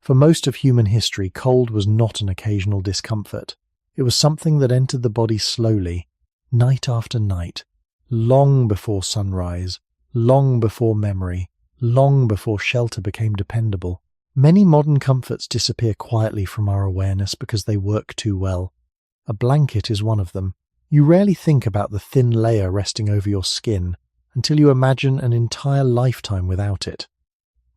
For most of human history, cold was not an occasional discomfort. It was something that entered the body slowly, night after night, long before sunrise, long before memory, long before shelter became dependable. Many modern comforts disappear quietly from our awareness because they work too well. A blanket is one of them. You rarely think about the thin layer resting over your skin until you imagine an entire lifetime without it.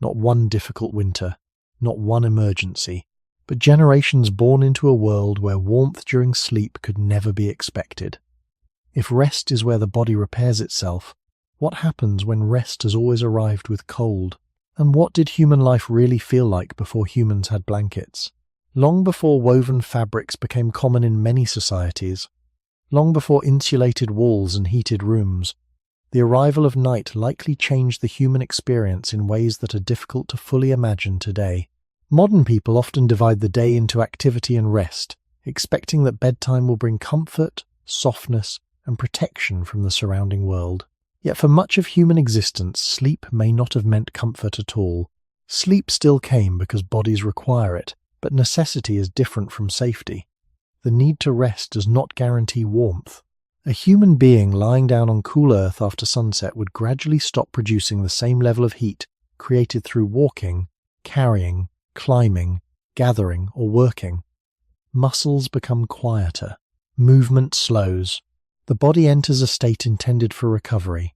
Not one difficult winter, not one emergency, but generations born into a world where warmth during sleep could never be expected. If rest is where the body repairs itself, what happens when rest has always arrived with cold? And what did human life really feel like before humans had blankets? Long before woven fabrics became common in many societies, long before insulated walls and heated rooms, the arrival of night likely changed the human experience in ways that are difficult to fully imagine today. Modern people often divide the day into activity and rest, expecting that bedtime will bring comfort, softness, and protection from the surrounding world. Yet for much of human existence, sleep may not have meant comfort at all. Sleep still came because bodies require it, but necessity is different from safety. The need to rest does not guarantee warmth. A human being lying down on cool earth after sunset would gradually stop producing the same level of heat created through walking, carrying, climbing, gathering, or working. Muscles become quieter. Movement slows. The body enters a state intended for recovery.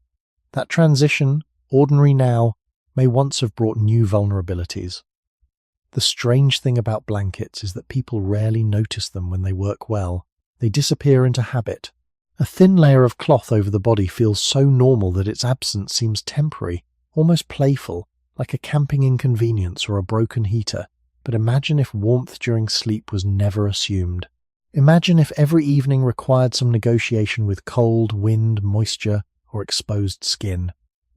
That transition, ordinary now, may once have brought new vulnerabilities. The strange thing about blankets is that people rarely notice them when they work well. They disappear into habit. A thin layer of cloth over the body feels so normal that its absence seems temporary, almost playful, like a camping inconvenience or a broken heater. But imagine if warmth during sleep was never assumed. Imagine if every evening required some negotiation with cold, wind, moisture, or exposed skin.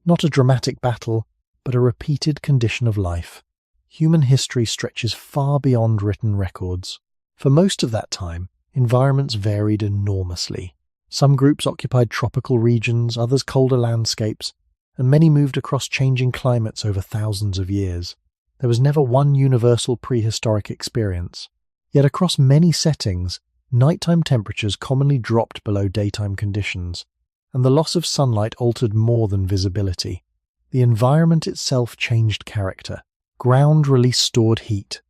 Not a dramatic battle, but a repeated condition of life. Human history stretches far beyond written records. For most of that time, environments varied enormously. Some groups occupied tropical regions, others colder landscapes, and many moved across changing climates over thousands of years. There was never one universal prehistoric experience. Yet across many settings, nighttime temperatures commonly dropped below daytime conditions, and the loss of sunlight altered more than visibility. The environment itself changed character. Ground released stored heat.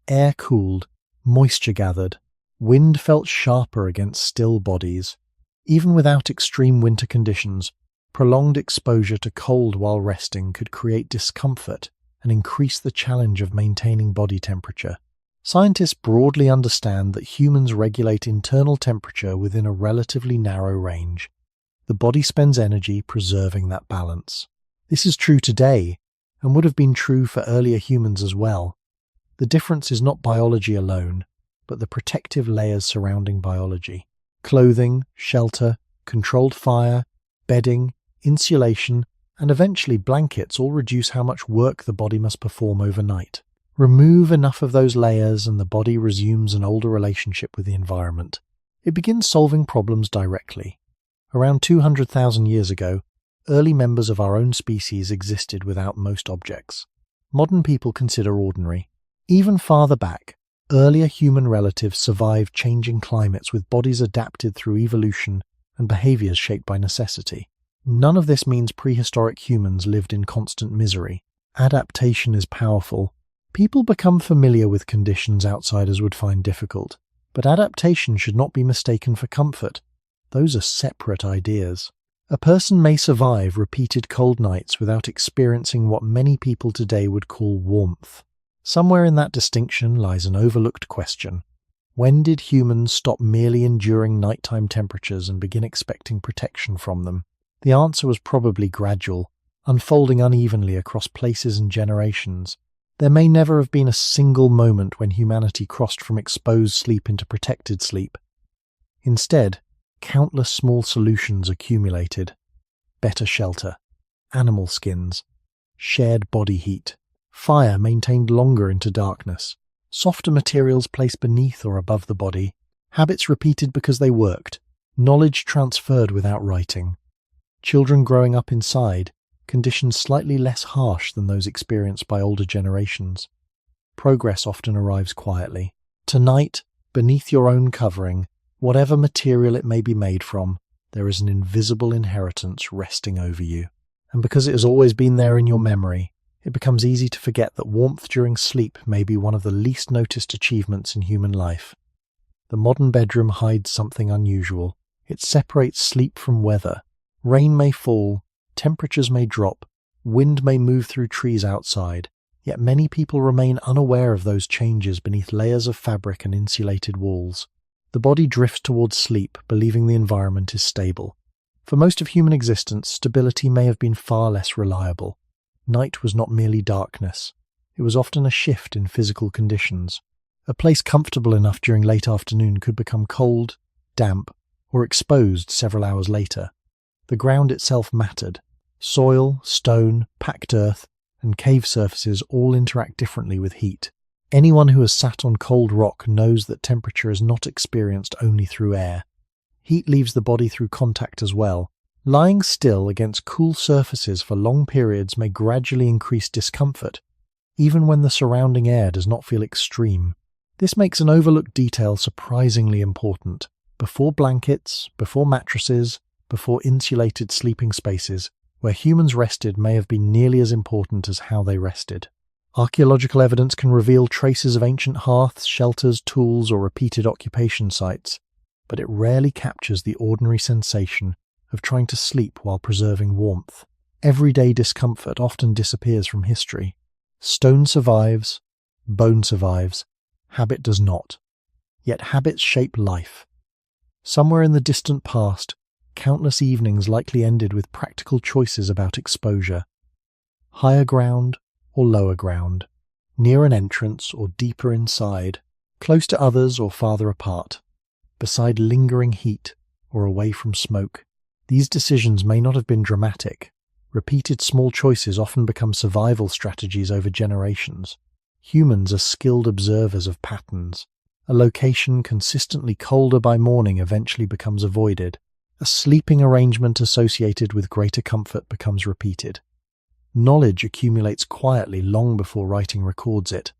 Air cooled, moisture gathered, wind felt sharper against still bodies. Even without extreme winter conditions, prolonged exposure to cold while resting could create discomfort and increase the challenge of maintaining body temperature. Scientists broadly understand that humans regulate internal temperature within a relatively narrow range. The body spends energy preserving that balance. This is true today, and would have been true for earlier humans as well. The difference is not biology alone, but the protective layers surrounding biology. Clothing, shelter, controlled fire, bedding, insulation, and eventually blankets all reduce how much work the body must perform overnight. Remove enough of those layers and the body resumes an older relationship with the environment. It begins solving problems directly. Around 200,000 years ago, early members of our own species existed without most objects. Modern people consider ordinary. Even farther back, earlier human relatives survived changing climates with bodies adapted through evolution and behaviors shaped by necessity. None of this means prehistoric humans lived in constant misery. Adaptation is powerful. People become familiar with conditions outsiders would find difficult, but adaptation should not be mistaken for comfort. Those are separate ideas. A person may survive repeated cold nights without experiencing what many people today would call warmth. Somewhere in that distinction lies an overlooked question. When did humans stop merely enduring nighttime temperatures and begin expecting protection from them? The answer was probably gradual, unfolding unevenly across places and generations. There may never have been a single moment when humanity crossed from exposed sleep into protected sleep. Instead, countless small solutions accumulated. Better shelter, animal skins, shared body heat, fire maintained longer into darkness, softer materials placed beneath or above the body, habits repeated because they worked, knowledge transferred without writing. Children growing up inside, conditions slightly less harsh than those experienced by older generations. progress often arrives quietly. Tonight, beneath your own covering, whatever material it may be made from, there is an invisible inheritance resting over you. And because it has always been there in your memory, it becomes easy to forget that warmth during sleep may be one of the least noticed achievements in human life. The modern bedroom hides something unusual. It separates sleep from weather. Rain may fall, temperatures may drop, wind may move through trees outside, yet many people remain unaware of those changes beneath layers of fabric and insulated walls. The body drifts towards sleep, believing the environment is stable. For most of human existence, stability may have been far less reliable. Night was not merely darkness. It was often a shift in physical conditions. A place comfortable enough during late afternoon could become cold, damp, or exposed several hours later. The ground itself mattered. Soil, stone, packed earth, and cave surfaces all interact differently with heat. Anyone who has sat on cold rock knows that temperature is not experienced only through air. Heat leaves the body through contact as well. Lying still against cool surfaces for long periods may gradually increase discomfort, even when the surrounding air does not feel extreme. This makes an overlooked detail surprisingly important. Before blankets, before mattresses, before insulated sleeping spaces, where humans rested may have been nearly as important as how they rested. Archaeological evidence can reveal traces of ancient hearths, shelters, tools, or repeated occupation sites, but it rarely captures the ordinary sensation of trying to sleep while preserving warmth. Everyday discomfort often disappears from history. Stone survives, bone survives, habit does not. Yet habits shape life. Somewhere in the distant past, countless evenings likely ended with practical choices about exposure. Higher ground or lower ground, near an entrance or deeper inside, close to others or farther apart, beside lingering heat or away from smoke. These decisions may not have been dramatic. Repeated small choices often become survival strategies over generations. Humans are skilled observers of patterns. A location consistently colder by morning eventually becomes avoided. A sleeping arrangement associated with greater comfort becomes repeated. Knowledge accumulates quietly long before writing records it.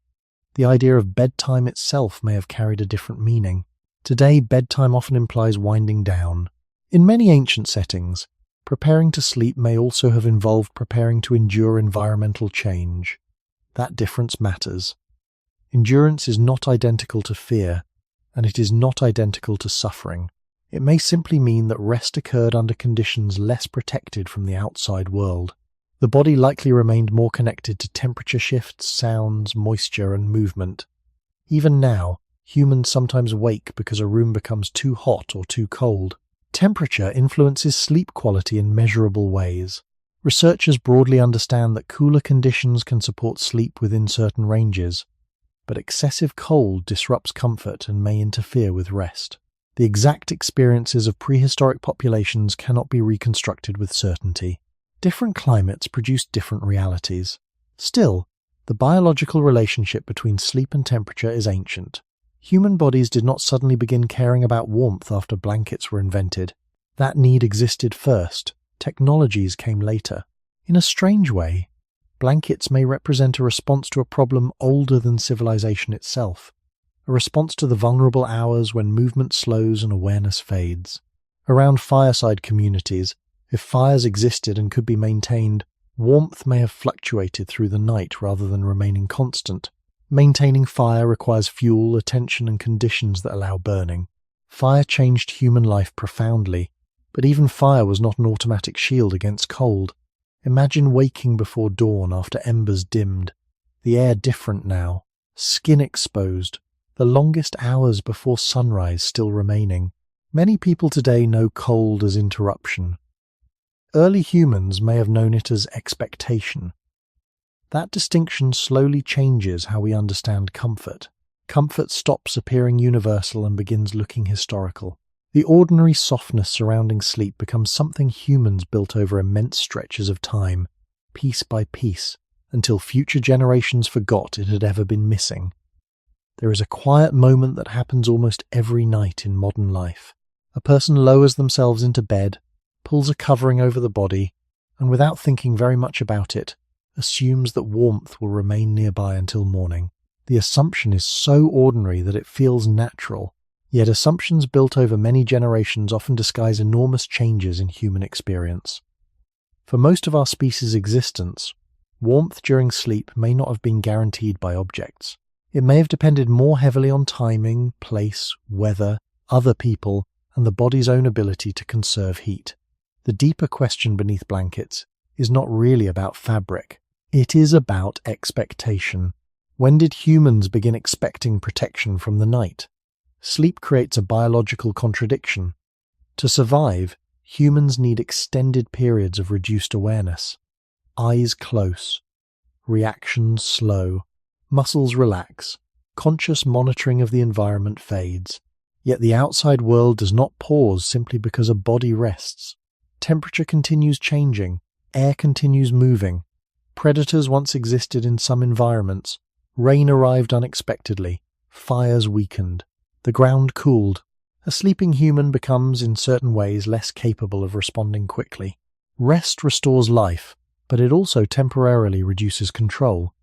The idea of bedtime itself may have carried a different meaning. Today, bedtime often implies winding down. In many ancient settings, preparing to sleep may also have involved preparing to endure environmental change. That difference matters. Endurance is not identical to fear, and it is not identical to suffering. It may simply mean that rest occurred under conditions less protected from the outside world. The body likely remained more connected to temperature shifts, sounds, moisture, and movement. Even now, humans sometimes wake because a room becomes too hot or too cold. Temperature influences sleep quality in measurable ways. Researchers broadly understand that cooler conditions can support sleep within certain ranges, but excessive cold disrupts comfort and may interfere with rest. The exact experiences of prehistoric populations cannot be reconstructed with certainty. Different climates produce different realities. Still, the biological relationship between sleep and temperature is ancient. Human bodies did not suddenly begin caring about warmth after blankets were invented. That need existed first. Technologies came later. In a strange way, blankets may represent a response to a problem older than civilization itself, a response to the vulnerable hours when movement slows and awareness fades. Around fireside communities, if fires existed and could be maintained, warmth may have fluctuated through the night rather than remaining constant. Maintaining fire requires fuel, attention, and conditions that allow burning. Fire changed human life profoundly, but even fire was not an automatic shield against cold. Imagine waking before dawn after embers dimmed. The air different now, skin exposed, the longest hours before sunrise still remaining. Many people today know cold as interruption. Early humans may have known it as expectation. That distinction slowly changes how we understand comfort. Comfort stops appearing universal and begins looking historical. The ordinary softness surrounding sleep becomes something humans built over immense stretches of time, piece by piece, until future generations forgot it had ever been missing. There is a quiet moment that happens almost every night in modern life. A person lowers themselves into bed, pulls a covering over the body, and without thinking very much about it, assumes that warmth will remain nearby until morning. The assumption is so ordinary that it feels natural, yet assumptions built over many generations often disguise enormous changes in human experience. For most of our species' existence, warmth during sleep may not have been guaranteed by objects. It may have depended more heavily on timing, place, weather, other people, and the body's own ability to conserve heat. The deeper question beneath blankets is not really about fabric. It is about expectation. When did humans begin expecting protection from the night? Sleep creates a biological contradiction. To survive, humans need extended periods of reduced awareness. Eyes close, reactions slow, muscles relax, conscious monitoring of the environment fades. Yet the outside world does not pause simply because a body rests. Temperature continues changing, air continues moving. Predators once existed in some environments. Rain arrived unexpectedly, fires weakened, the ground cooled. A sleeping human becomes, in certain ways, less capable of responding quickly. Rest restores life, but it also temporarily reduces control.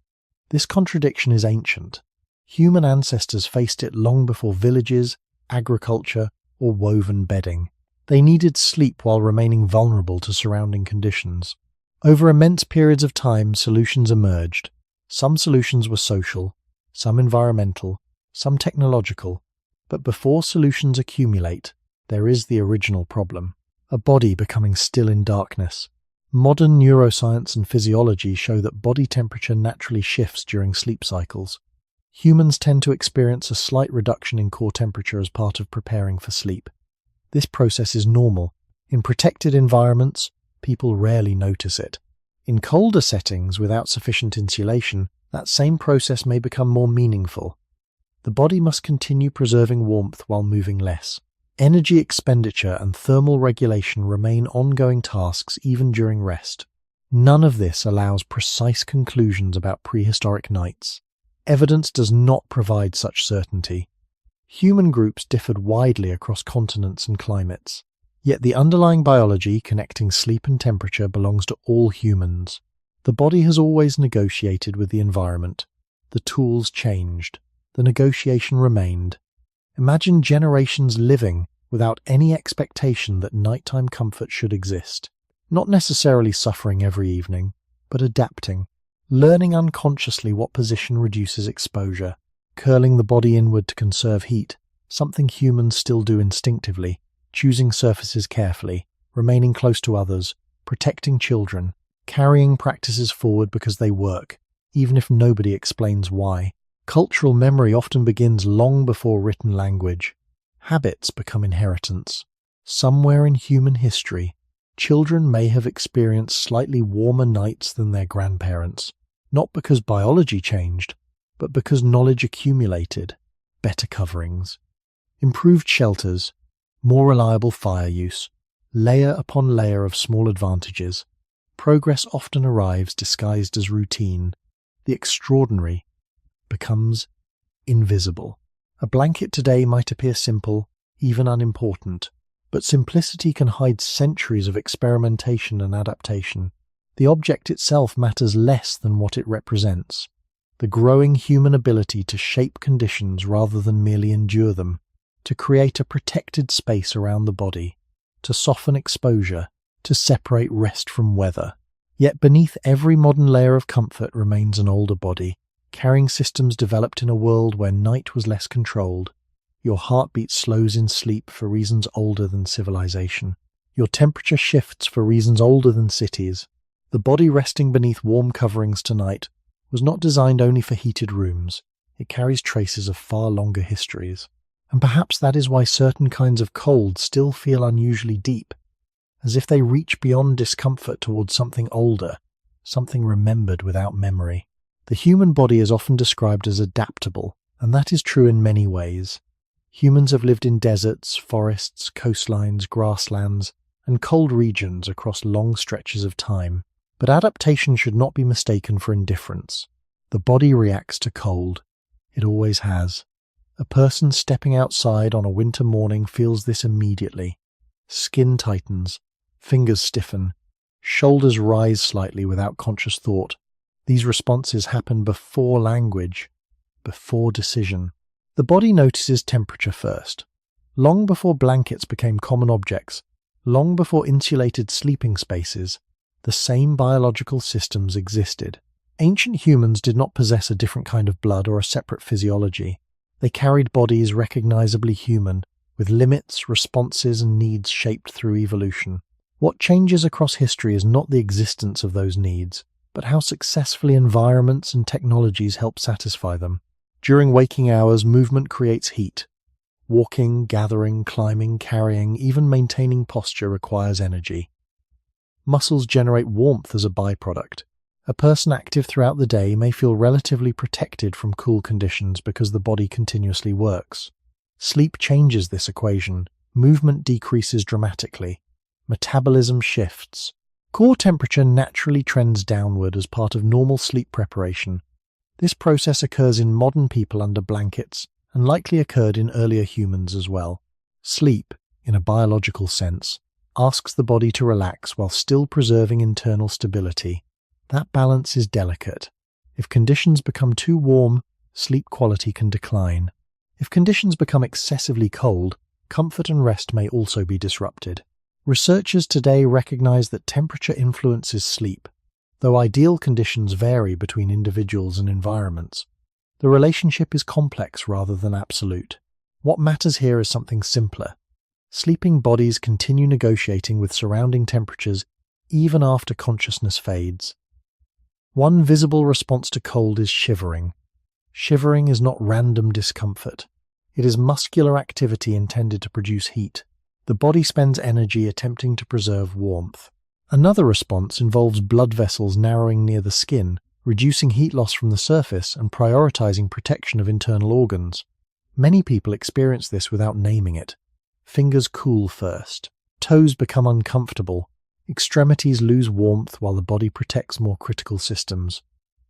This contradiction is ancient. Human ancestors faced it long before villages, agriculture, or woven bedding. They needed sleep while remaining vulnerable to surrounding conditions. Over immense periods of time, solutions emerged. Some solutions were social, some environmental, some technological. But before solutions accumulate, there is the original problem: a body becoming still in darkness. Modern neuroscience and physiology show that body temperature naturally shifts during sleep cycles. Humans tend to experience a slight reduction in core temperature as part of preparing for sleep. This process is normal. In protected environments, people rarely notice it. In colder settings without sufficient insulation, that same process may become more meaningful. The body must continue preserving warmth while moving less. Energy expenditure and thermal regulation remain ongoing tasks even during rest. None of this allows precise conclusions about prehistoric nights. Evidence does not provide such certainty. Human groups differed widely across continents and climates. Yet the underlying biology connecting sleep and temperature belongs to all humans. The body has always negotiated with the environment. The tools changed. The negotiation remained. Imagine generations living without any expectation that nighttime comfort should exist. Not necessarily suffering every evening, but adapting. Learning unconsciously what position reduces exposure. Curling the body inward to conserve heat, something humans still do instinctively. Choosing surfaces carefully, remaining close to others, protecting children, carrying practices forward because they work, even if nobody explains why. Cultural memory often begins long before written language. Habits become inheritance. Somewhere in human history, children may have experienced slightly warmer nights than their grandparents, not because biology changed, but because knowledge accumulated. Better coverings, improved shelters, more reliable fire use, layer upon layer of small advantages. Progress often arrives disguised as routine. The extraordinary becomes invisible. A blanket today might appear simple, even unimportant, but simplicity can hide centuries of experimentation and adaptation. The object itself matters less than what it represents. The growing human ability to shape conditions rather than merely endure them, to create a protected space around the body, to soften exposure, to separate rest from weather. Yet beneath every modern layer of comfort remains an older body, carrying systems developed in a world where night was less controlled. Your heartbeat slows in sleep for reasons older than civilization. Your temperature shifts for reasons older than cities. The body resting beneath warm coverings tonight was not designed only for heated rooms. It carries traces of far longer histories. And perhaps that is why certain kinds of cold still feel unusually deep, as if they reach beyond discomfort towards something older, something remembered without memory. The human body is often described as adaptable, and that is true in many ways. Humans have lived in deserts, forests, coastlines, grasslands, and cold regions across long stretches of time. But adaptation should not be mistaken for indifference. The body reacts to cold. It always has. A person stepping outside on a winter morning feels this immediately. Skin tightens, fingers stiffen, shoulders rise slightly without conscious thought. These responses happen before language. before decision. The body notices temperature first. Long before blankets became common objects, long before insulated sleeping spaces, the same biological systems existed. Ancient humans did not possess a different kind of blood or a separate physiology. They carried bodies recognizably human, with limits, responses, and needs shaped through evolution. What changes across history is not the existence of those needs, but how successfully environments and technologies help satisfy them. During waking hours, movement creates heat. Walking, gathering, climbing, carrying, even maintaining posture requires energy. Muscles generate warmth as a byproduct. A person active throughout the day may feel relatively protected from cool conditions because the body continuously works. Sleep changes this equation. Movement decreases dramatically. Metabolism shifts. Core temperature naturally trends downward as part of normal sleep preparation. This process occurs in modern people under blankets and likely occurred in earlier humans as well. Sleep, in a biological sense, asks the body to relax while still preserving internal stability. That balance is delicate. If conditions become too warm, sleep quality can decline. If conditions become excessively cold, comfort and rest may also be disrupted. Researchers today recognize that temperature influences sleep, though ideal conditions vary between individuals and environments. The relationship is complex rather than absolute. What matters here is something simpler. Sleeping bodies continue negotiating with surrounding temperatures even after consciousness fades. One visible response to cold is shivering. Shivering is not random discomfort. It is muscular activity intended to produce heat. The body spends energy attempting to preserve warmth. Another response involves blood vessels narrowing near the skin, reducing heat loss from the surface and prioritizing protection of internal organs. Many people experience this without naming it. Fingers cool first. Toes become uncomfortable. Extremities lose warmth while the body protects more critical systems.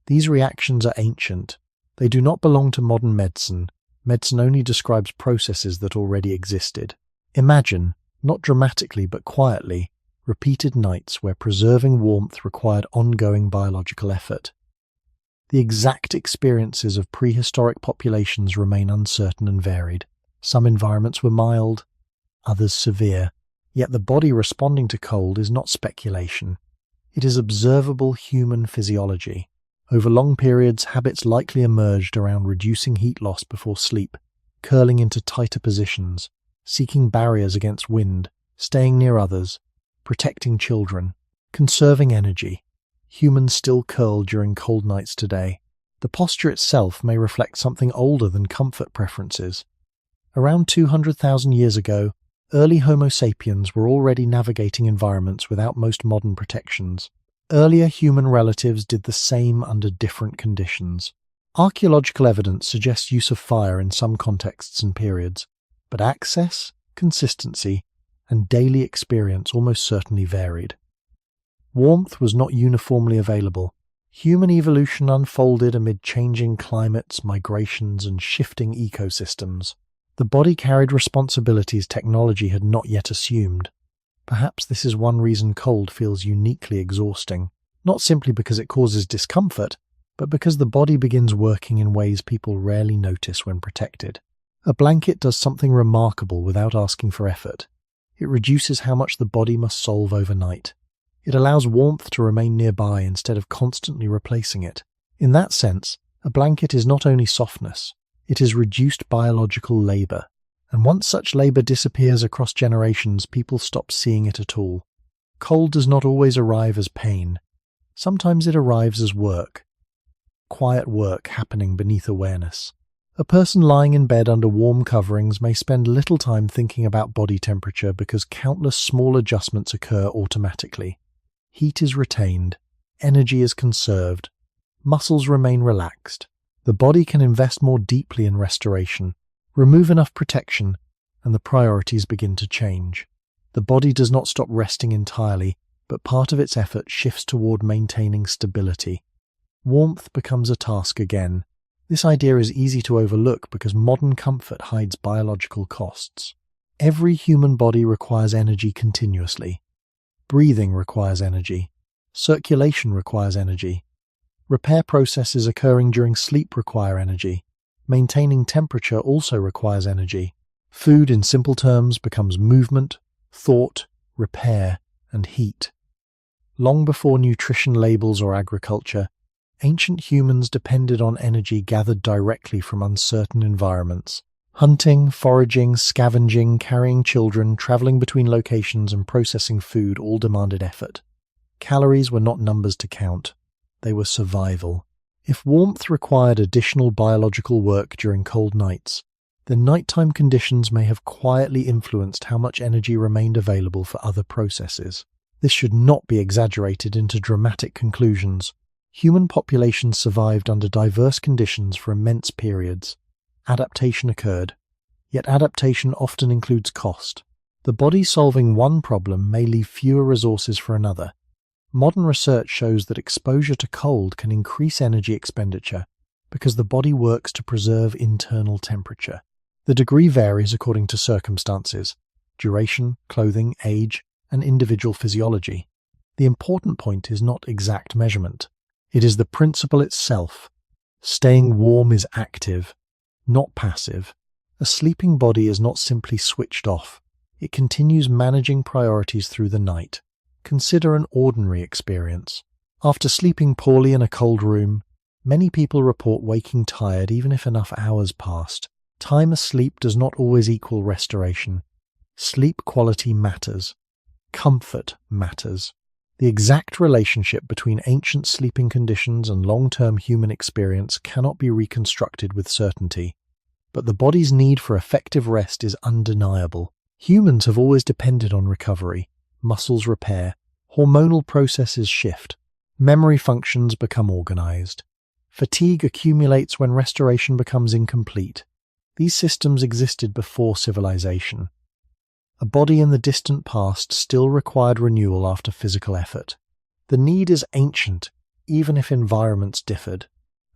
These reactions are ancient. They do not belong to modern medicine. Medicine only describes processes that already existed. Imagine, not dramatically but quietly, repeated nights where preserving warmth required ongoing biological effort. The exact experiences of prehistoric populations remain uncertain and varied. Some environments were mild, others severe, yet the body responding to cold is not speculation. It is observable human physiology. Over long periods, habits likely emerged around reducing heat loss before sleep, curling into tighter positions, seeking barriers against wind, staying near others, protecting children, conserving energy. Humans still curl during cold nights today. The posture itself may reflect something older than comfort preferences. Around 200,000 years ago, early Homo sapiens were already navigating environments without most modern protections. Earlier human relatives did the same under different conditions. Archaeological evidence suggests use of fire in some contexts and periods, but access, consistency, and daily experience almost certainly varied. Warmth was not uniformly available. Human evolution unfolded amid changing climates, migrations, and shifting ecosystems. The body carried responsibilities technology had not yet assumed. Perhaps this is one reason cold feels uniquely exhausting, not simply because it causes discomfort, but because the body begins working in ways people rarely notice when protected. A blanket does something remarkable without asking for effort. It reduces how much the body must solve overnight. It allows warmth to remain nearby instead of constantly replacing it. In that sense, a blanket is not only softness, it is reduced biological labor. And once such labor disappears across generations, people stop seeing it at all. Cold does not always arrive as pain. Sometimes it arrives as work. Quiet work happening beneath awareness. A person lying in bed under warm coverings may spend little time thinking about body temperature because countless small adjustments occur automatically. Heat is retained, energy is conserved, muscles remain relaxed. The body can invest more deeply in restoration, remove enough protection, and the priorities begin to change. The body does not stop resting entirely, but part of its effort shifts toward maintaining stability. Warmth becomes a task again. This idea is easy to overlook because modern comfort hides biological costs. Every human body requires energy continuously. Breathing requires energy. Circulation requires energy. Repair processes occurring during sleep require energy. Maintaining temperature also requires energy. Food, in simple terms, becomes movement, thought, repair, and heat. Long before nutrition labels or agriculture, ancient humans depended on energy gathered directly from uncertain environments. Hunting, foraging, scavenging, carrying children, traveling between locations, and processing food all demanded effort. Calories were not numbers to count. They were survival. If warmth required additional biological work during cold nights, then nighttime conditions may have quietly influenced how much energy remained available for other processes. This should not be exaggerated into dramatic conclusions. Human populations survived under diverse conditions for immense periods. Adaptation occurred, yet adaptation often includes cost. The body solving one problem may leave fewer resources for another. Modern research shows that exposure to cold can increase energy expenditure because the body works to preserve internal temperature. The degree varies according to circumstances, duration, clothing, age, and individual physiology. The important point is not exact measurement. It is the principle itself. Staying warm is active, not passive. A sleeping body is not simply switched off. It continues managing priorities through the night. Consider an ordinary experience. After sleeping poorly in a cold room, many people report waking tired even if enough hours passed. Time asleep does not always equal restoration. Sleep quality matters. Comfort matters. The exact relationship between ancient sleeping conditions and long-term human experience cannot be reconstructed with certainty. But the body's need for effective rest is undeniable. Humans have always depended on recovery. Muscles repair, hormonal processes shift, memory functions become organized. Fatigue accumulates when restoration becomes incomplete. These systems existed before civilization. A body in the distant past still required renewal after physical effort. The need is ancient, even if environments differed.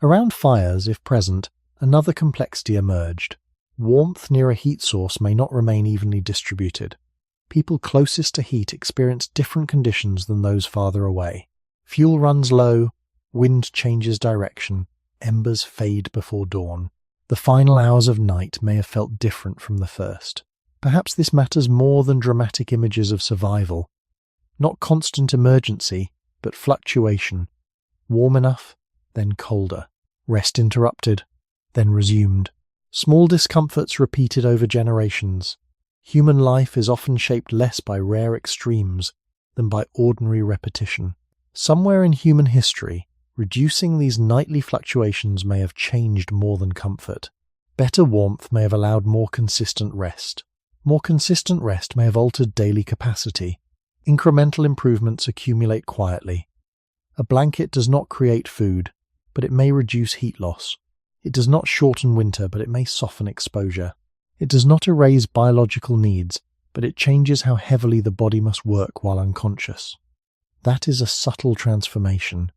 Around fires, if present, another complexity emerged. Warmth near a heat source may not remain evenly distributed. People closest to heat experience different conditions than those farther away. Fuel runs low, wind changes direction, embers fade before dawn. The final hours of night may have felt different from the first. Perhaps this matters more than dramatic images of survival. Not constant emergency, but fluctuation. Warm enough, then colder. Rest interrupted, then resumed. Small discomforts repeated over generations. Human life is often shaped less by rare extremes than by ordinary repetition. Somewhere in human history, reducing these nightly fluctuations may have changed more than comfort. Better warmth may have allowed more consistent rest. More consistent rest may have altered daily capacity. Incremental improvements accumulate quietly. A blanket does not create food, but it may reduce heat loss. It does not shorten winter, but it may soften exposure. It does not erase biological needs, but it changes how heavily the body must work while unconscious. That is a subtle transformation,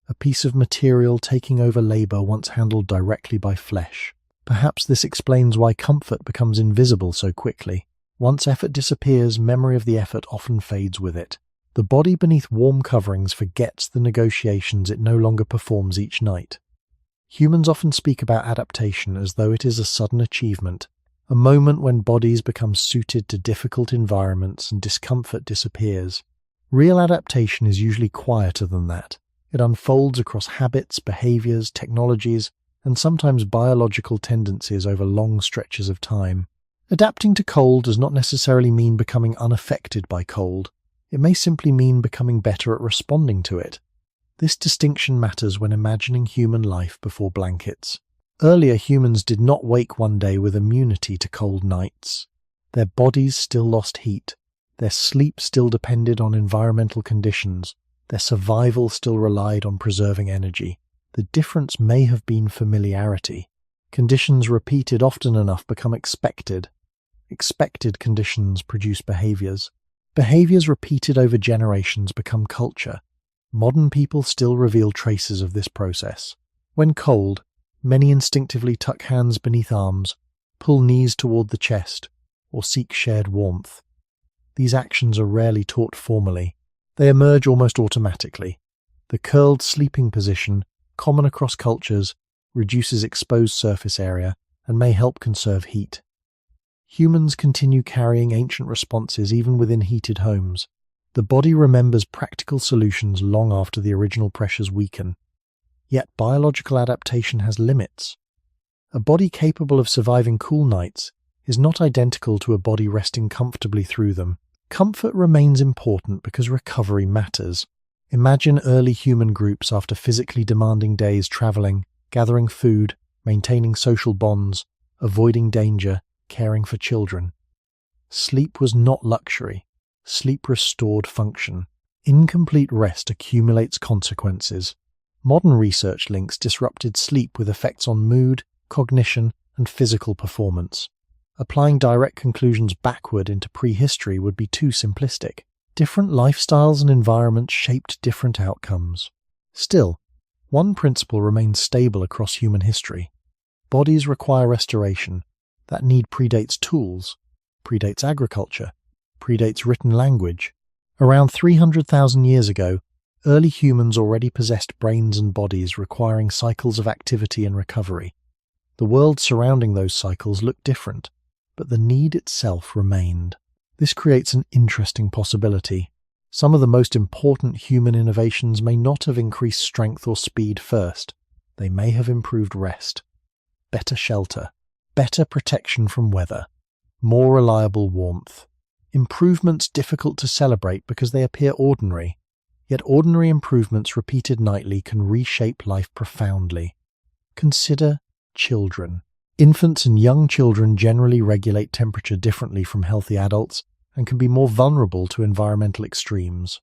a piece of material taking over labor once handled directly by flesh. Perhaps this explains why comfort becomes invisible so quickly. Once effort disappears, memory of the effort often fades with it. The body beneath warm coverings forgets the negotiations it no longer performs each night. Humans often speak about adaptation as though it is a sudden achievement, a moment when bodies become suited to difficult environments and discomfort disappears. Real adaptation is usually quieter than that. It unfolds across habits, behaviors, technologies, and sometimes biological tendencies over long stretches of time. Adapting to cold does not necessarily mean becoming unaffected by cold. It may simply mean becoming better at responding to it. This distinction matters when imagining human life before blankets. Earlier humans did not wake one day with immunity to cold nights. Their bodies still lost heat. Their sleep still depended on environmental conditions. Their survival still relied on preserving energy. The difference may have been familiarity. Conditions repeated often enough become expected. Expected conditions produce behaviors. Behaviors repeated over generations become culture. Modern people still reveal traces of this process. When cold, many instinctively tuck hands beneath arms, pull knees toward the chest, or seek shared warmth. These actions are rarely taught formally. They emerge almost automatically. The curled sleeping position, common across cultures, reduces exposed surface area, and may help conserve heat. Humans continue carrying ancient responses even within heated homes. The body remembers practical solutions long after the original pressures weaken. Yet biological adaptation has limits. A body capable of surviving cool nights is not identical to a body resting comfortably through them. Comfort remains important because recovery matters. Imagine early human groups after physically demanding days traveling, gathering food, maintaining social bonds, avoiding danger, caring for children. Sleep was not luxury. Sleep restored function. Incomplete rest accumulates consequences. Modern research links disrupted sleep with effects on mood, cognition, and physical performance. Applying direct conclusions backward into prehistory would be too simplistic. Different lifestyles and environments shaped different outcomes. Still, one principle remains stable across human history. Bodies require restoration. That need predates tools, predates agriculture, predates written language. Around 300,000 years ago, early humans already possessed brains and bodies requiring cycles of activity and recovery. The world surrounding those cycles looked different, but the need itself remained. This creates an interesting possibility. Some of the most important human innovations may not have increased strength or speed first. They may have improved rest, better shelter, better protection from weather, more reliable warmth. Improvements difficult to celebrate because they appear ordinary, yet ordinary improvements repeated nightly can reshape life profoundly. Consider children. Infants and young children generally regulate temperature differently from healthy adults and can be more vulnerable to environmental extremes.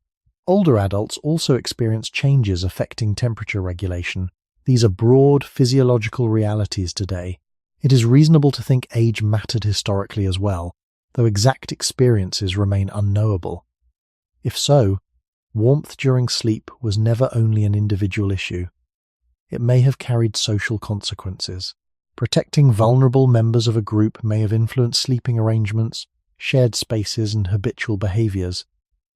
Older adults also experience changes affecting temperature regulation. These are broad physiological realities today. It is reasonable to think age mattered historically as well, though exact experiences remain unknowable. If so, warmth during sleep was never only an individual issue. It may have carried social consequences. Protecting vulnerable members of a group may have influenced sleeping arrangements, shared spaces, and habitual behaviors.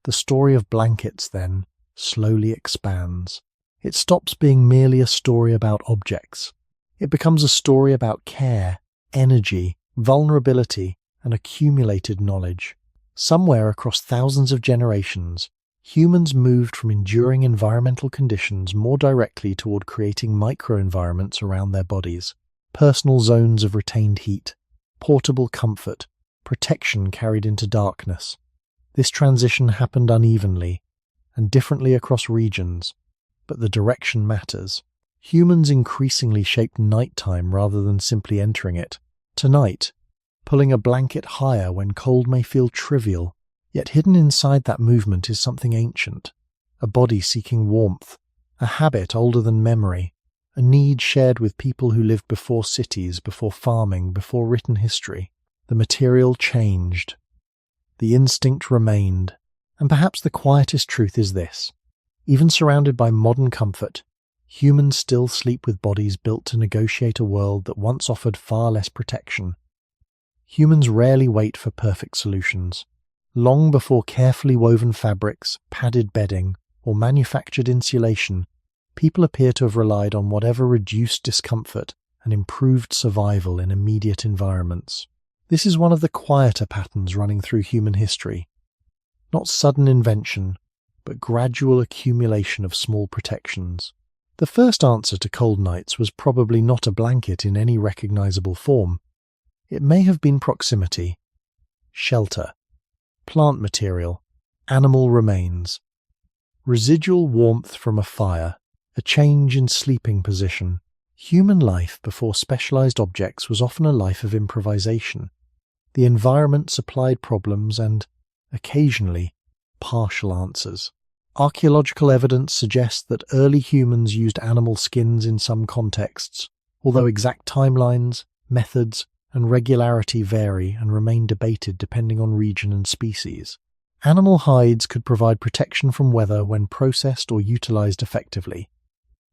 The story of blankets, then, slowly expands. It stops being merely a story about objects. It becomes a story about care, energy, vulnerability, and accumulated knowledge. Somewhere across thousands of generations, humans moved from enduring environmental conditions more directly toward creating microenvironments around their bodies. Personal zones of retained heat, portable comfort, protection carried into darkness. This transition happened unevenly and differently across regions, but the direction matters. Humans increasingly shaped nighttime rather than simply entering it. Tonight, pulling a blanket higher when cold may feel trivial, yet hidden inside that movement is something ancient, a body seeking warmth, a habit older than memory, a need shared with people who lived before cities, before farming, before written history. The material changed. The instinct remained. And perhaps the quietest truth is this. Even surrounded by modern comfort, humans still sleep with bodies built to negotiate a world that once offered far less protection. Humans rarely wait for perfect solutions. Long before carefully woven fabrics, padded bedding, or manufactured insulation, people appear to have relied on whatever reduced discomfort and improved survival in immediate environments. This is one of the quieter patterns running through human history. Not sudden invention, but gradual accumulation of small protections. The first answer to cold nights was probably not a blanket in any recognizable form. It may have been proximity, shelter, plant material, animal remains, residual warmth from a fire, a change in sleeping position. Human life before specialized objects was often a life of improvisation. The environment supplied problems and, occasionally, partial answers. Archaeological evidence suggests that early humans used animal skins in some contexts, although exact timelines, methods, and regularity vary and remain debated depending on region and species. Animal hides could provide protection from weather when processed or utilized effectively.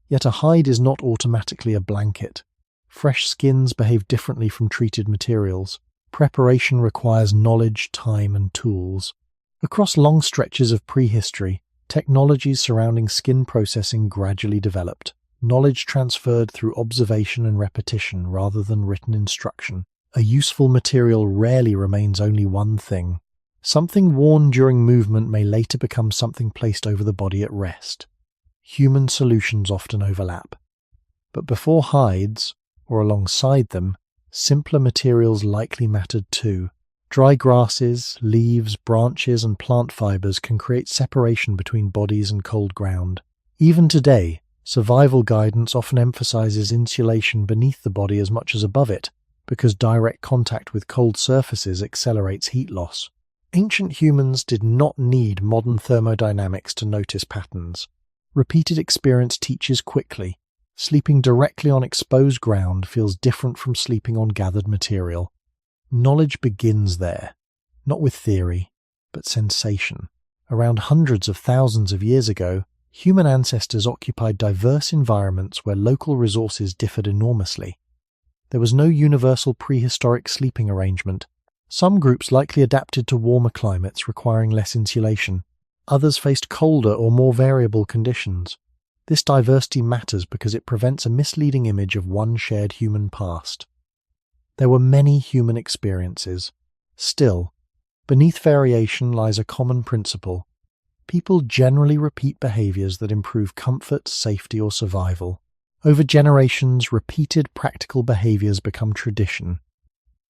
Yet a hide is not automatically a blanket. Fresh skins behave differently from treated materials. Preparation requires knowledge, time, and tools. Across long stretches of prehistory, technologies surrounding skin processing gradually developed. knowledge transferred through observation and repetition rather than written instruction. A useful material rarely remains only one thing. Something worn during movement may later become something placed over the body at rest. Human solutions often overlap. But before hides, or alongside them, simpler materials likely mattered too. Dry grasses, leaves, branches, and plant fibers can create separation between bodies and cold ground. Even today, survival guidance often emphasizes insulation beneath the body as much as above it, because direct contact with cold surfaces accelerates heat loss. Ancient humans did not need modern thermodynamics to notice patterns. Repeated experience teaches quickly. Sleeping directly on exposed ground feels different from sleeping on gathered material. Knowledge begins there, not with theory, but sensation. Around hundreds of thousands of years ago, human ancestors occupied diverse environments where local resources differed enormously. There was no universal prehistoric sleeping arrangement. Some groups likely adapted to warmer climates requiring less insulation. Others faced colder or more variable conditions. This diversity matters because it prevents a misleading image of one shared human past. There were many human experiences. Still, beneath variation lies a common principle. People generally repeat behaviors that improve comfort, safety, or survival. Over generations, repeated practical behaviors become tradition.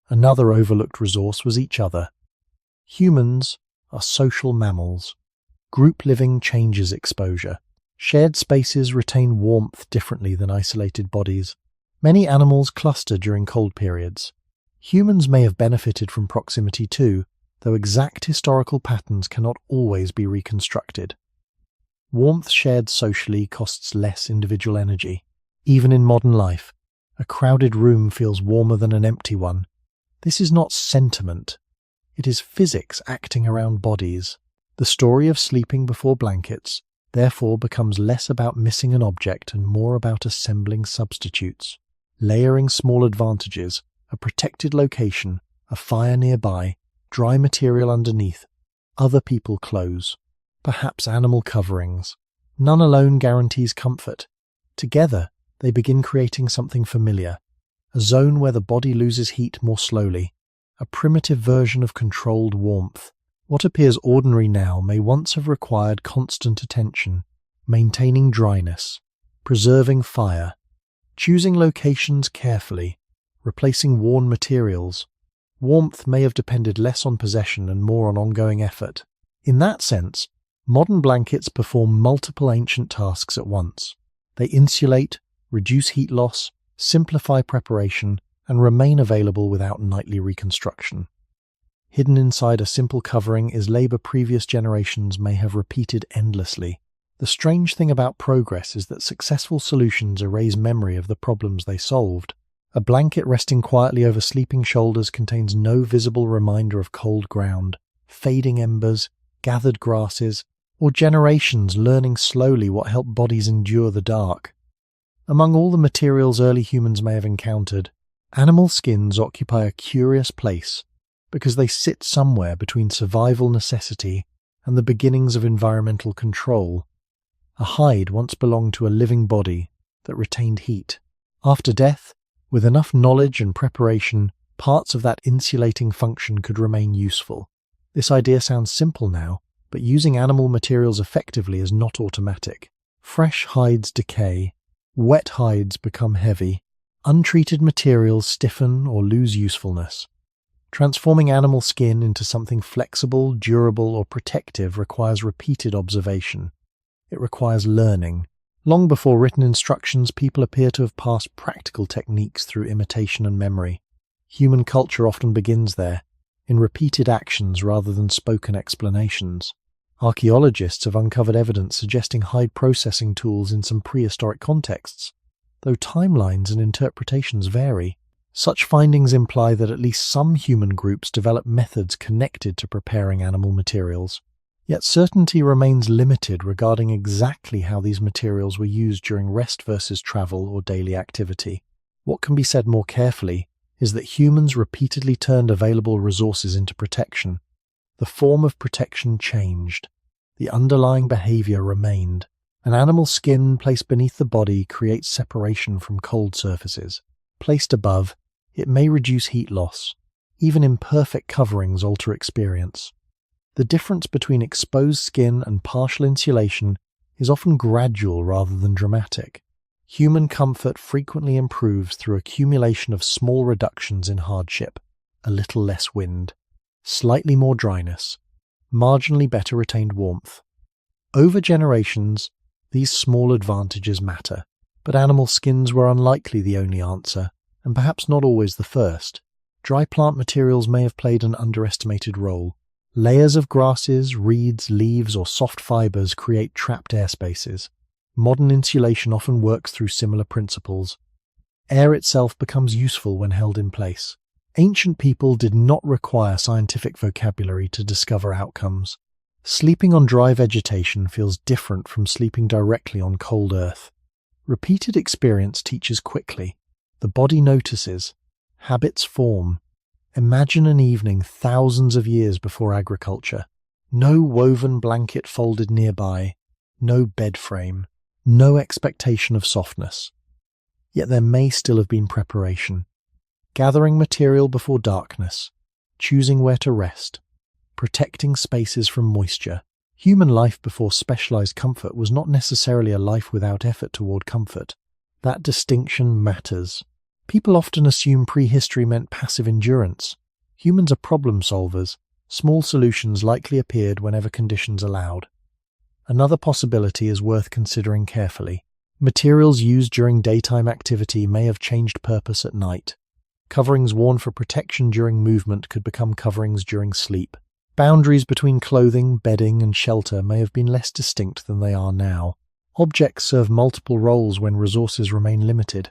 Another overlooked resource was each other. Humans are social mammals. Group living changes exposure. Shared spaces retain warmth differently than isolated bodies. Many animals cluster during cold periods. Humans may have benefited from proximity too, though exact historical patterns cannot always be reconstructed. Warmth shared socially costs less individual energy. Even in modern life, a crowded room feels warmer than an empty one. This is not sentiment. It is physics acting around bodies. The story of sleeping before blankets, therefore, becomes less about missing an object and more about assembling substitutes. Layering small advantages, a protected location, a fire nearby, dry material underneath, other people clothes, perhaps animal coverings. None alone guarantees comfort. Together, they begin creating something familiar, a zone where the body loses heat more slowly, a primitive version of controlled warmth. What appears ordinary now may once have required constant attention, maintaining dryness, preserving fire, choosing locations carefully, replacing worn materials. Warmth may have depended less on possession and more on ongoing effort. In that sense, modern blankets perform multiple ancient tasks at once. They insulate, reduce heat loss, simplify preparation, and remain available without nightly reconstruction. Hidden inside a simple covering is labor previous generations may have repeated endlessly. The strange thing about progress is that successful solutions erase memory of the problems they solved. A blanket resting quietly over sleeping shoulders contains no visible reminder of cold ground, fading embers, gathered grasses, or generations learning slowly what helped bodies endure the dark. Among all the materials early humans may have encountered, animal skins occupy a curious place because they sit somewhere between survival necessity and the beginnings of environmental control. A hide once belonged to a living body that retained heat. After death, with enough knowledge and preparation, parts of that insulating function could remain useful. This idea sounds simple now, but using animal materials effectively is not automatic. Fresh hides decay. Wet hides become heavy. Untreated materials stiffen or lose usefulness. Transforming animal skin into something flexible, durable, or protective requires repeated observation. It requires learning. Long before written instructions, people appear to have passed practical techniques through imitation and memory. Human culture often begins there, in repeated actions rather than spoken explanations. Archaeologists have uncovered evidence suggesting hide processing tools in some prehistoric contexts, though timelines and interpretations vary. Such findings imply that at least some human groups developed methods connected to preparing animal materials. Yet certainty remains limited regarding exactly how these materials were used during rest versus travel or daily activity. What can be said more carefully is that humans repeatedly turned available resources into protection. The form of protection changed. The underlying behavior remained. An animal skin placed beneath the body creates separation from cold surfaces. Placed above, it may reduce heat loss. Even imperfect coverings alter experience. The difference between exposed skin and partial insulation is often gradual rather than dramatic. Human comfort frequently improves through accumulation of small reductions in hardship, a little less wind, slightly more dryness, marginally better retained warmth. Over generations, these small advantages matter, but animal skins were unlikely the only answer, and perhaps not always the first. Dry plant materials may have played an underestimated role. Layers of grasses, reeds, leaves, or soft fibers create trapped air spaces. Modern insulation often works through similar principles. Air itself becomes useful when held in place. Ancient people did not require scientific vocabulary to discover outcomes. Sleeping on dry vegetation feels different from sleeping directly on cold earth. Repeated experience teaches quickly. The body notices. Habits form. Imagine an evening thousands of years before agriculture. No woven blanket folded nearby. No bed frame. No expectation of softness. Yet there may still have been preparation. Gathering material before darkness. Choosing where to rest. Protecting spaces from moisture. Human life before specialized comfort was not necessarily a life without effort toward comfort. That distinction matters. People often assume prehistory meant passive endurance. Humans are problem solvers. Small solutions likely appeared whenever conditions allowed. Another possibility is worth considering carefully. Materials used during daytime activity may have changed purpose at night. Coverings worn for protection during movement could become coverings during sleep. Boundaries between clothing, bedding, and shelter may have been less distinct than they are now. Objects serve multiple roles when resources remain limited.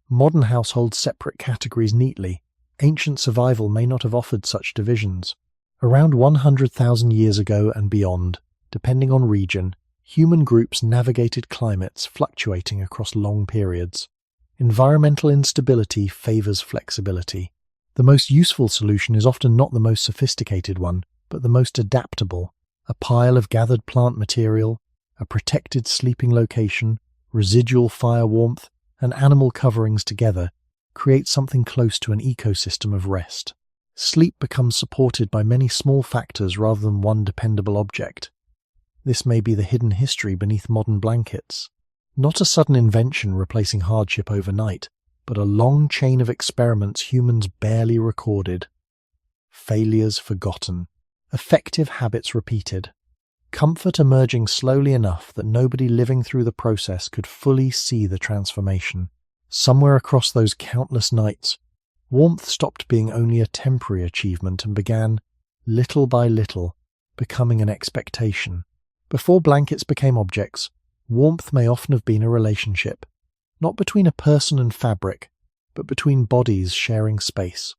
Modern households separate categories neatly. Ancient survival may not have offered such divisions. Around 100,000 years ago and beyond, depending on region, human groups navigated climates fluctuating across long periods. Environmental instability favors flexibility. The most useful solution is often not the most sophisticated one, but the most adaptable. A pile of gathered plant material, a protected sleeping location, residual fire warmth, and animal coverings together create something close to an ecosystem of rest. Sleep becomes supported by many small factors rather than one dependable object. This may be the hidden history beneath modern blankets. Not a sudden invention replacing hardship overnight, but a long chain of experiments humans barely recorded. Failures forgotten. Effective habits repeated. Comfort emerging slowly enough that nobody living through the process could fully see the transformation. Somewhere across those countless nights, warmth stopped being only a temporary achievement and began, little by little, becoming an expectation. Before blankets became objects, warmth may often have been a relationship, not between a person and fabric, but between bodies sharing space.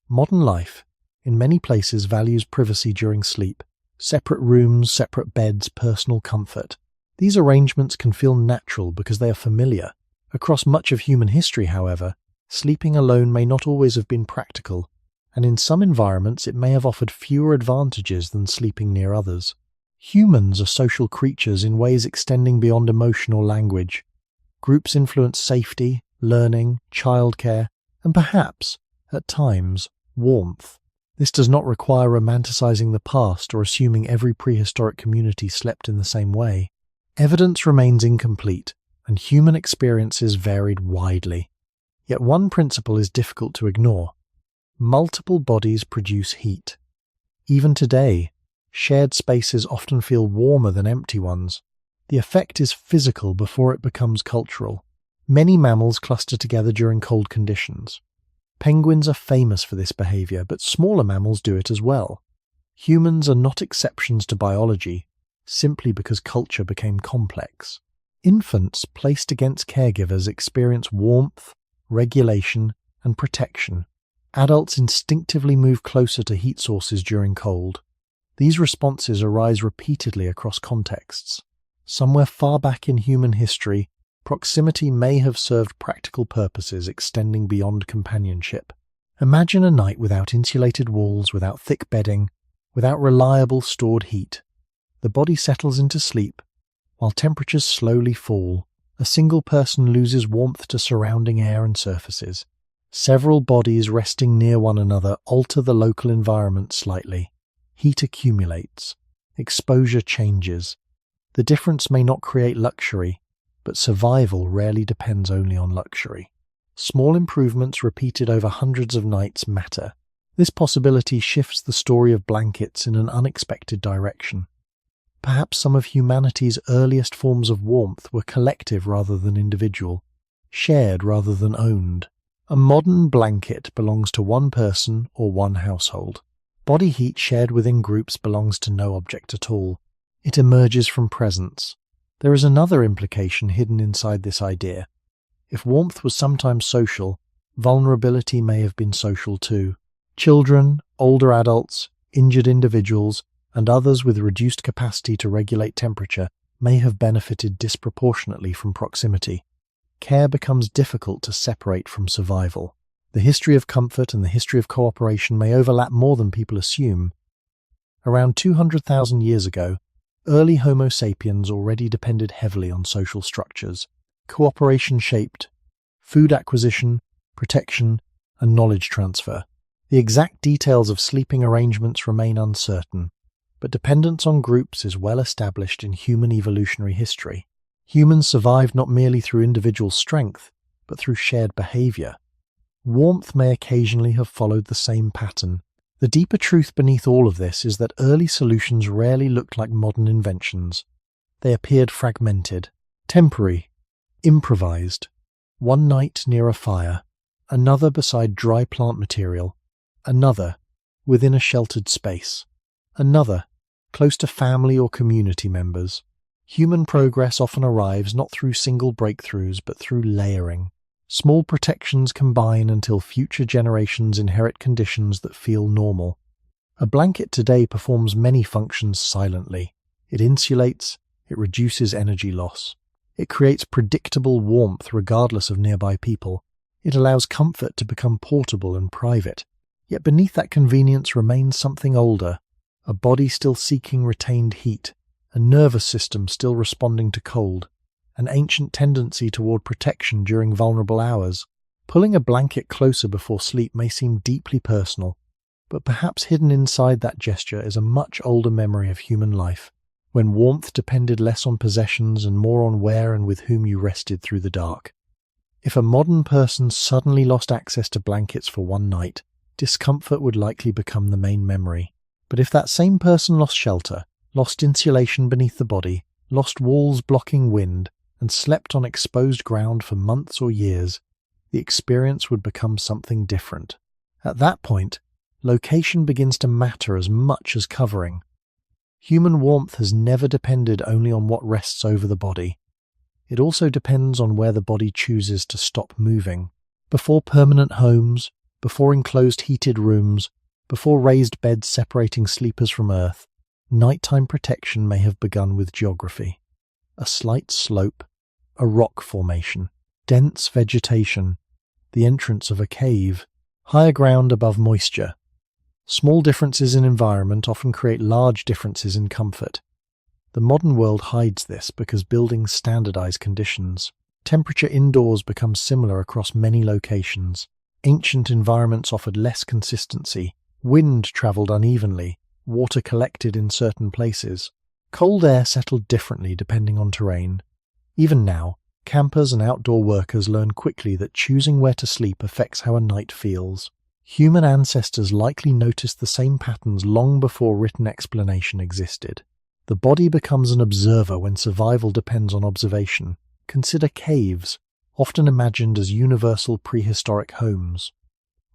Modern life, in many places, values privacy during sleep. Separate rooms, separate beds, personal comfort. These arrangements can feel natural because they are familiar. Across much of human history, however, sleeping alone may not always have been practical, and in some environments it may have offered fewer advantages than sleeping near others. Humans are social creatures in ways extending beyond emotion or language. Groups influence safety, learning, childcare, and perhaps, at times, warmth. This does not require romanticizing the past or assuming every prehistoric community slept in the same way. Evidence remains incomplete, and human experiences varied widely. Yet one principle is difficult to ignore. Multiple bodies produce heat. Even today, shared spaces often feel warmer than empty ones. The effect is physical before it becomes cultural. Many mammals cluster together during cold conditions. Penguins are famous for this behavior, but smaller mammals do it as well. Humans are not exceptions to biology, simply because culture became complex. Infants placed against caregivers experience warmth, regulation, and protection. Adults instinctively move closer to heat sources during cold. These responses arise repeatedly across contexts. Somewhere far back in human history, proximity may have served practical purposes extending beyond companionship. Imagine a night without insulated walls, without thick bedding, without reliable stored heat. The body settles into sleep, While temperatures slowly fall, a single person loses warmth to surrounding air and surfaces. Several bodies resting near one another alter the local environment slightly. Heat accumulates. Exposure changes. The difference may not create luxury, but survival rarely depends only on luxury. Small improvements repeated over hundreds of nights matter. This possibility shifts the story of blankets in an unexpected direction. Perhaps some of humanity's earliest forms of warmth were collective rather than individual, shared rather than owned. A modern blanket belongs to one person or one household. Body heat shared within groups belongs to no object at all. It emerges from presence. There is another implication hidden inside this idea. If warmth was sometimes social, vulnerability may have been social too. Children, older adults, injured individuals, and others with reduced capacity to regulate temperature may have benefited disproportionately from proximity. Care becomes difficult to separate from survival. The history of comfort and the history of cooperation may overlap more than people assume. Around 200,000 years ago, early Homo sapiens already depended heavily on social structures. Cooperation shaped food acquisition, protection, and knowledge transfer. The exact details of sleeping arrangements remain uncertain, but dependence on groups is well established in human evolutionary history. Humans survived not merely through individual strength, but through shared behavior. Warmth may occasionally have followed the same pattern. The deeper truth beneath all of this is that early solutions rarely looked like modern inventions. They appeared fragmented, temporary, improvised. One night near a fire, another beside dry plant material, another within a sheltered space, another close to family or community members. Human progress often arrives not through single breakthroughs but through layering. Small protections combine until future generations inherit conditions that feel normal. A blanket today performs many functions silently. It insulates, it reduces energy loss. It creates predictable warmth regardless of nearby people. It allows comfort to become portable and private. Yet beneath that convenience remains something older, a body still seeking retained heat, a nervous system still responding to cold, an ancient tendency toward protection during vulnerable hours. Pulling a blanket closer before sleep may seem deeply personal, but perhaps hidden inside that gesture is a much older memory of human life, when warmth depended less on possessions and more on where and with whom you rested through the dark. If a modern person suddenly lost access to blankets for one night, discomfort would likely become the main memory. But if that same person lost shelter, lost insulation beneath the body, lost walls blocking wind, and slept on exposed ground for months or years, the experience would become something different. At that point, location begins to matter as much as covering. Human warmth has never depended only on what rests over the body. It also depends on where the body chooses to stop moving. Before permanent homes, before enclosed heated rooms, before raised beds separating sleepers from earth, nighttime protection may have begun with geography. A slight slope, a rock formation, dense vegetation, the entrance of a cave, higher ground above moisture. Small differences in environment often create large differences in comfort. The modern world hides this because buildings standardize conditions. Temperature indoors becomes similar across many locations. Ancient environments offered less consistency. Wind traveled unevenly. Water collected in certain places. Cold air settled differently depending on terrain. Even now, campers and outdoor workers learn quickly that choosing where to sleep affects how a night feels. Human ancestors likely noticed the same patterns long before written explanation existed. The body becomes an observer when survival depends on observation. Consider caves, often imagined as universal prehistoric homes.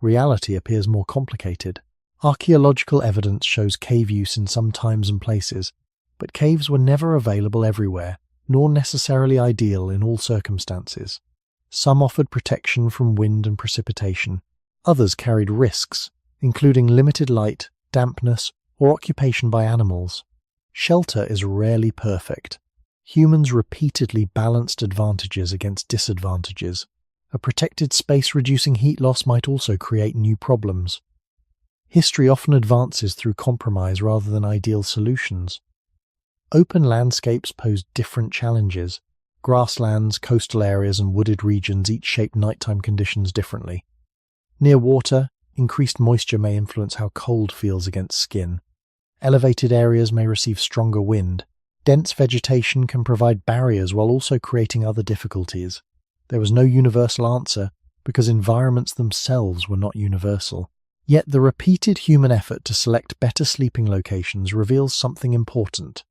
Reality appears more complicated. Archaeological evidence shows cave use in some times and places, but caves were never available everywhere, nor necessarily ideal in all circumstances. Some offered protection from wind and precipitation. Others carried risks, including limited light, dampness, or occupation by animals. Shelter is rarely perfect. Humans repeatedly balanced advantages against disadvantages. A protected space reducing heat loss might also create new problems. History often advances through compromise rather than ideal solutions. Open landscapes posed different challenges. Grasslands, coastal areas, and wooded regions each shape nighttime conditions differently. Near water, increased moisture may influence how cold feels against skin. Elevated areas may receive stronger wind. Dense vegetation can provide barriers while also creating other difficulties. There was no universal answer because environments themselves were not universal. Yet the repeated human effort to select better sleeping locations reveals something important.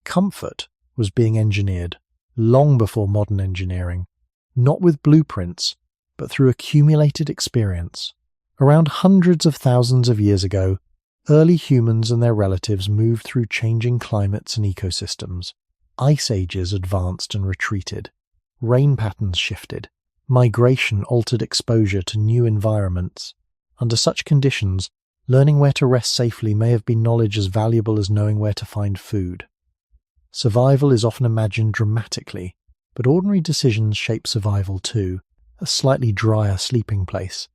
Comfort was being engineered long before modern engineering, not with blueprints, but through accumulated experience. Around hundreds of thousands of years ago, early humans and their relatives moved through changing climates and ecosystems. Ice ages advanced and retreated. Rain patterns shifted. Migration altered exposure to new environments. Under such conditions, learning where to rest safely may have been knowledge as valuable as knowing where to find food. Survival is often imagined dramatically, but ordinary decisions shape survival too. A slightly drier sleeping place,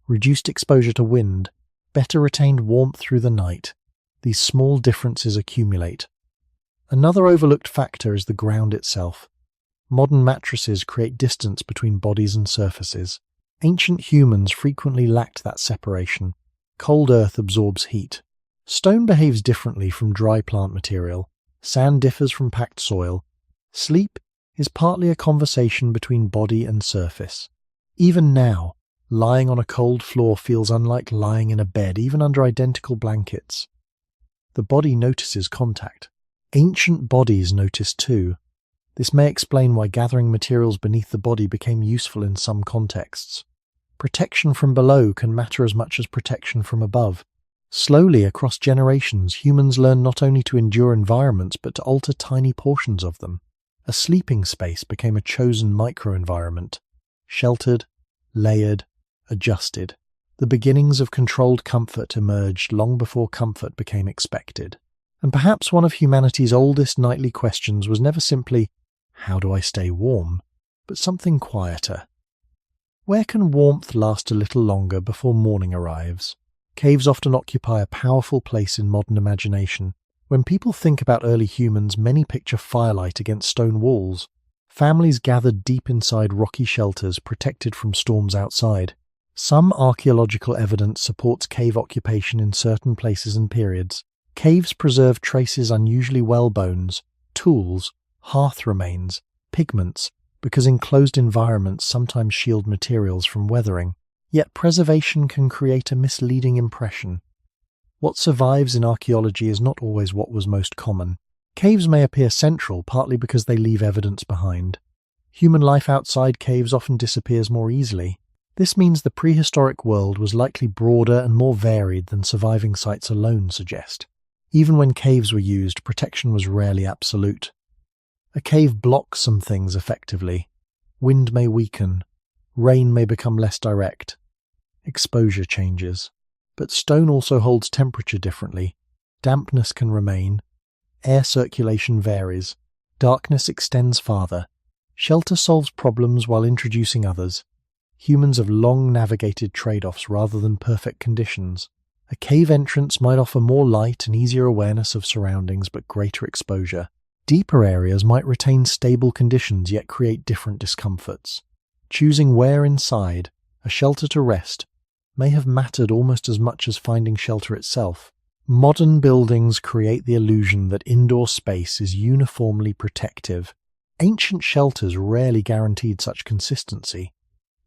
reduced exposure to wind, better retained warmth through the night. These small differences accumulate. Another overlooked factor is the ground itself. Modern mattresses create distance between bodies and surfaces. Ancient humans frequently lacked that separation. Cold earth absorbs heat. Stone behaves differently from dry plant material. Sand differs from packed soil. Sleep is partly a conversation between body and surface. Even now, lying on a cold floor feels unlike lying in a bed, even under identical blankets. The body notices contact. Ancient bodies noticed too. This may explain why gathering materials beneath the body became useful in some contexts. Protection from below can matter as much as protection from above. Slowly, across generations, humans learn not only to endure environments but to alter tiny portions of them. A sleeping space became a chosen microenvironment. Sheltered, layered, adjusted. The beginnings of controlled comfort emerged long before comfort became expected. And perhaps one of humanity's oldest nightly questions was never simply, "How do I stay warm?" but something quieter. Where can warmth last a little longer before morning arrives? Caves often occupy a powerful place in modern imagination. When people think about early humans, many picture firelight against stone walls. Families gathered deep inside rocky shelters, protected from storms outside. Some archaeological evidence supports cave occupation in certain places and periods. Caves preserve traces unusually well: bones, tools, hearth remains, pigments, because enclosed environments sometimes shield materials from weathering. Yet preservation can create a misleading impression. What survives in archaeology is not always what was most common. Caves may appear central, partly because they leave evidence behind. Human life outside caves often disappears more easily. This means the prehistoric world was likely broader and more varied than surviving sites alone suggest. Even when caves were used, protection was rarely absolute. A cave blocks some things effectively. Wind may weaken. Rain may become less direct. Exposure changes. But stone also holds temperature differently. Dampness can remain. Air circulation varies. Darkness extends farther. Shelter solves problems while introducing others. Humans have long navigated trade-offs rather than perfect conditions. A cave entrance might offer more light and easier awareness of surroundings, but greater exposure. Deeper areas might retain stable conditions yet create different discomforts. Choosing where inside, a shelter to rest, may have mattered almost as much as finding shelter itself. Modern buildings create the illusion that indoor space is uniformly protective. Ancient shelters rarely guaranteed such consistency.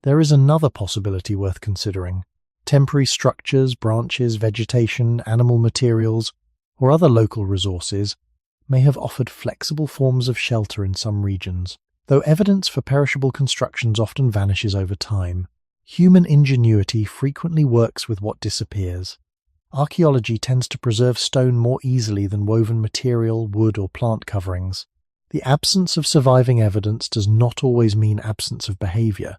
There is another possibility worth considering. Temporary structures, branches, vegetation, animal materials, or other local resources may have offered flexible forms of shelter in some regions. Though evidence for perishable constructions often vanishes over time, human ingenuity frequently works with what disappears. Archaeology tends to preserve stone more easily than woven material, wood, or plant coverings. The absence of surviving evidence does not always mean absence of behavior.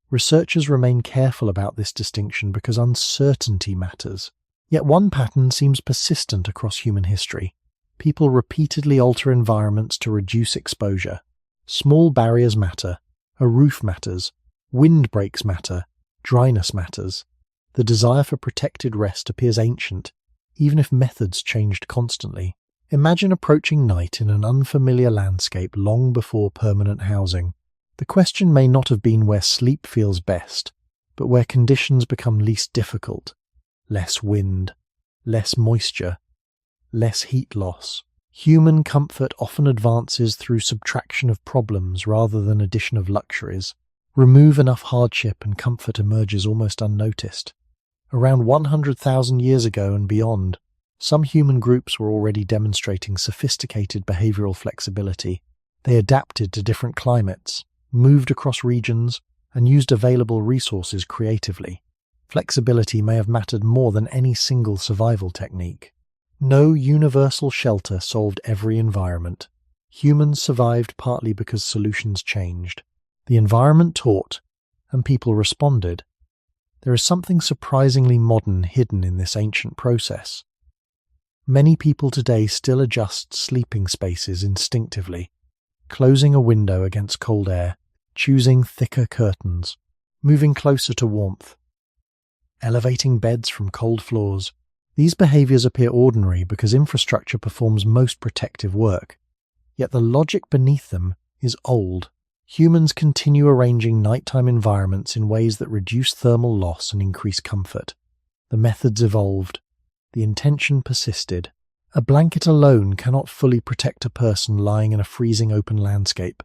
Researchers remain careful about this distinction because uncertainty matters. Yet one pattern seems persistent across human history. People repeatedly alter environments to reduce exposure. Small barriers matter. A roof matters. Wind breaks matter. Dryness matters. The desire for protected rest appears ancient, even if methods changed constantly. Imagine approaching night in an unfamiliar landscape long before permanent housing. The question may not have been where sleep feels best, but where conditions become least difficult. Less wind, less moisture, less heat loss. Human comfort often advances through subtraction of problems rather than addition of luxuries. Remove enough hardship and comfort emerges almost unnoticed. Around 100,000 years ago and beyond, some human groups were already demonstrating sophisticated behavioral flexibility. They adapted to different climates, moved across regions, and used available resources creatively. Flexibility may have mattered more than any single survival technique. No universal shelter solved every environment. Humans survived partly because solutions changed. The environment taught, and people responded. There is something surprisingly modern hidden in this ancient process. Many people today still adjust sleeping spaces instinctively, closing a window against cold air, choosing thicker curtains, moving closer to warmth, elevating beds from cold floors. These behaviors appear ordinary because infrastructure performs most protective work. Yet the logic beneath them is old. Humans continue arranging nighttime environments in ways that reduce thermal loss and increase comfort. The methods evolved. The intention persisted. A blanket alone cannot fully protect a person lying in a freezing open landscape.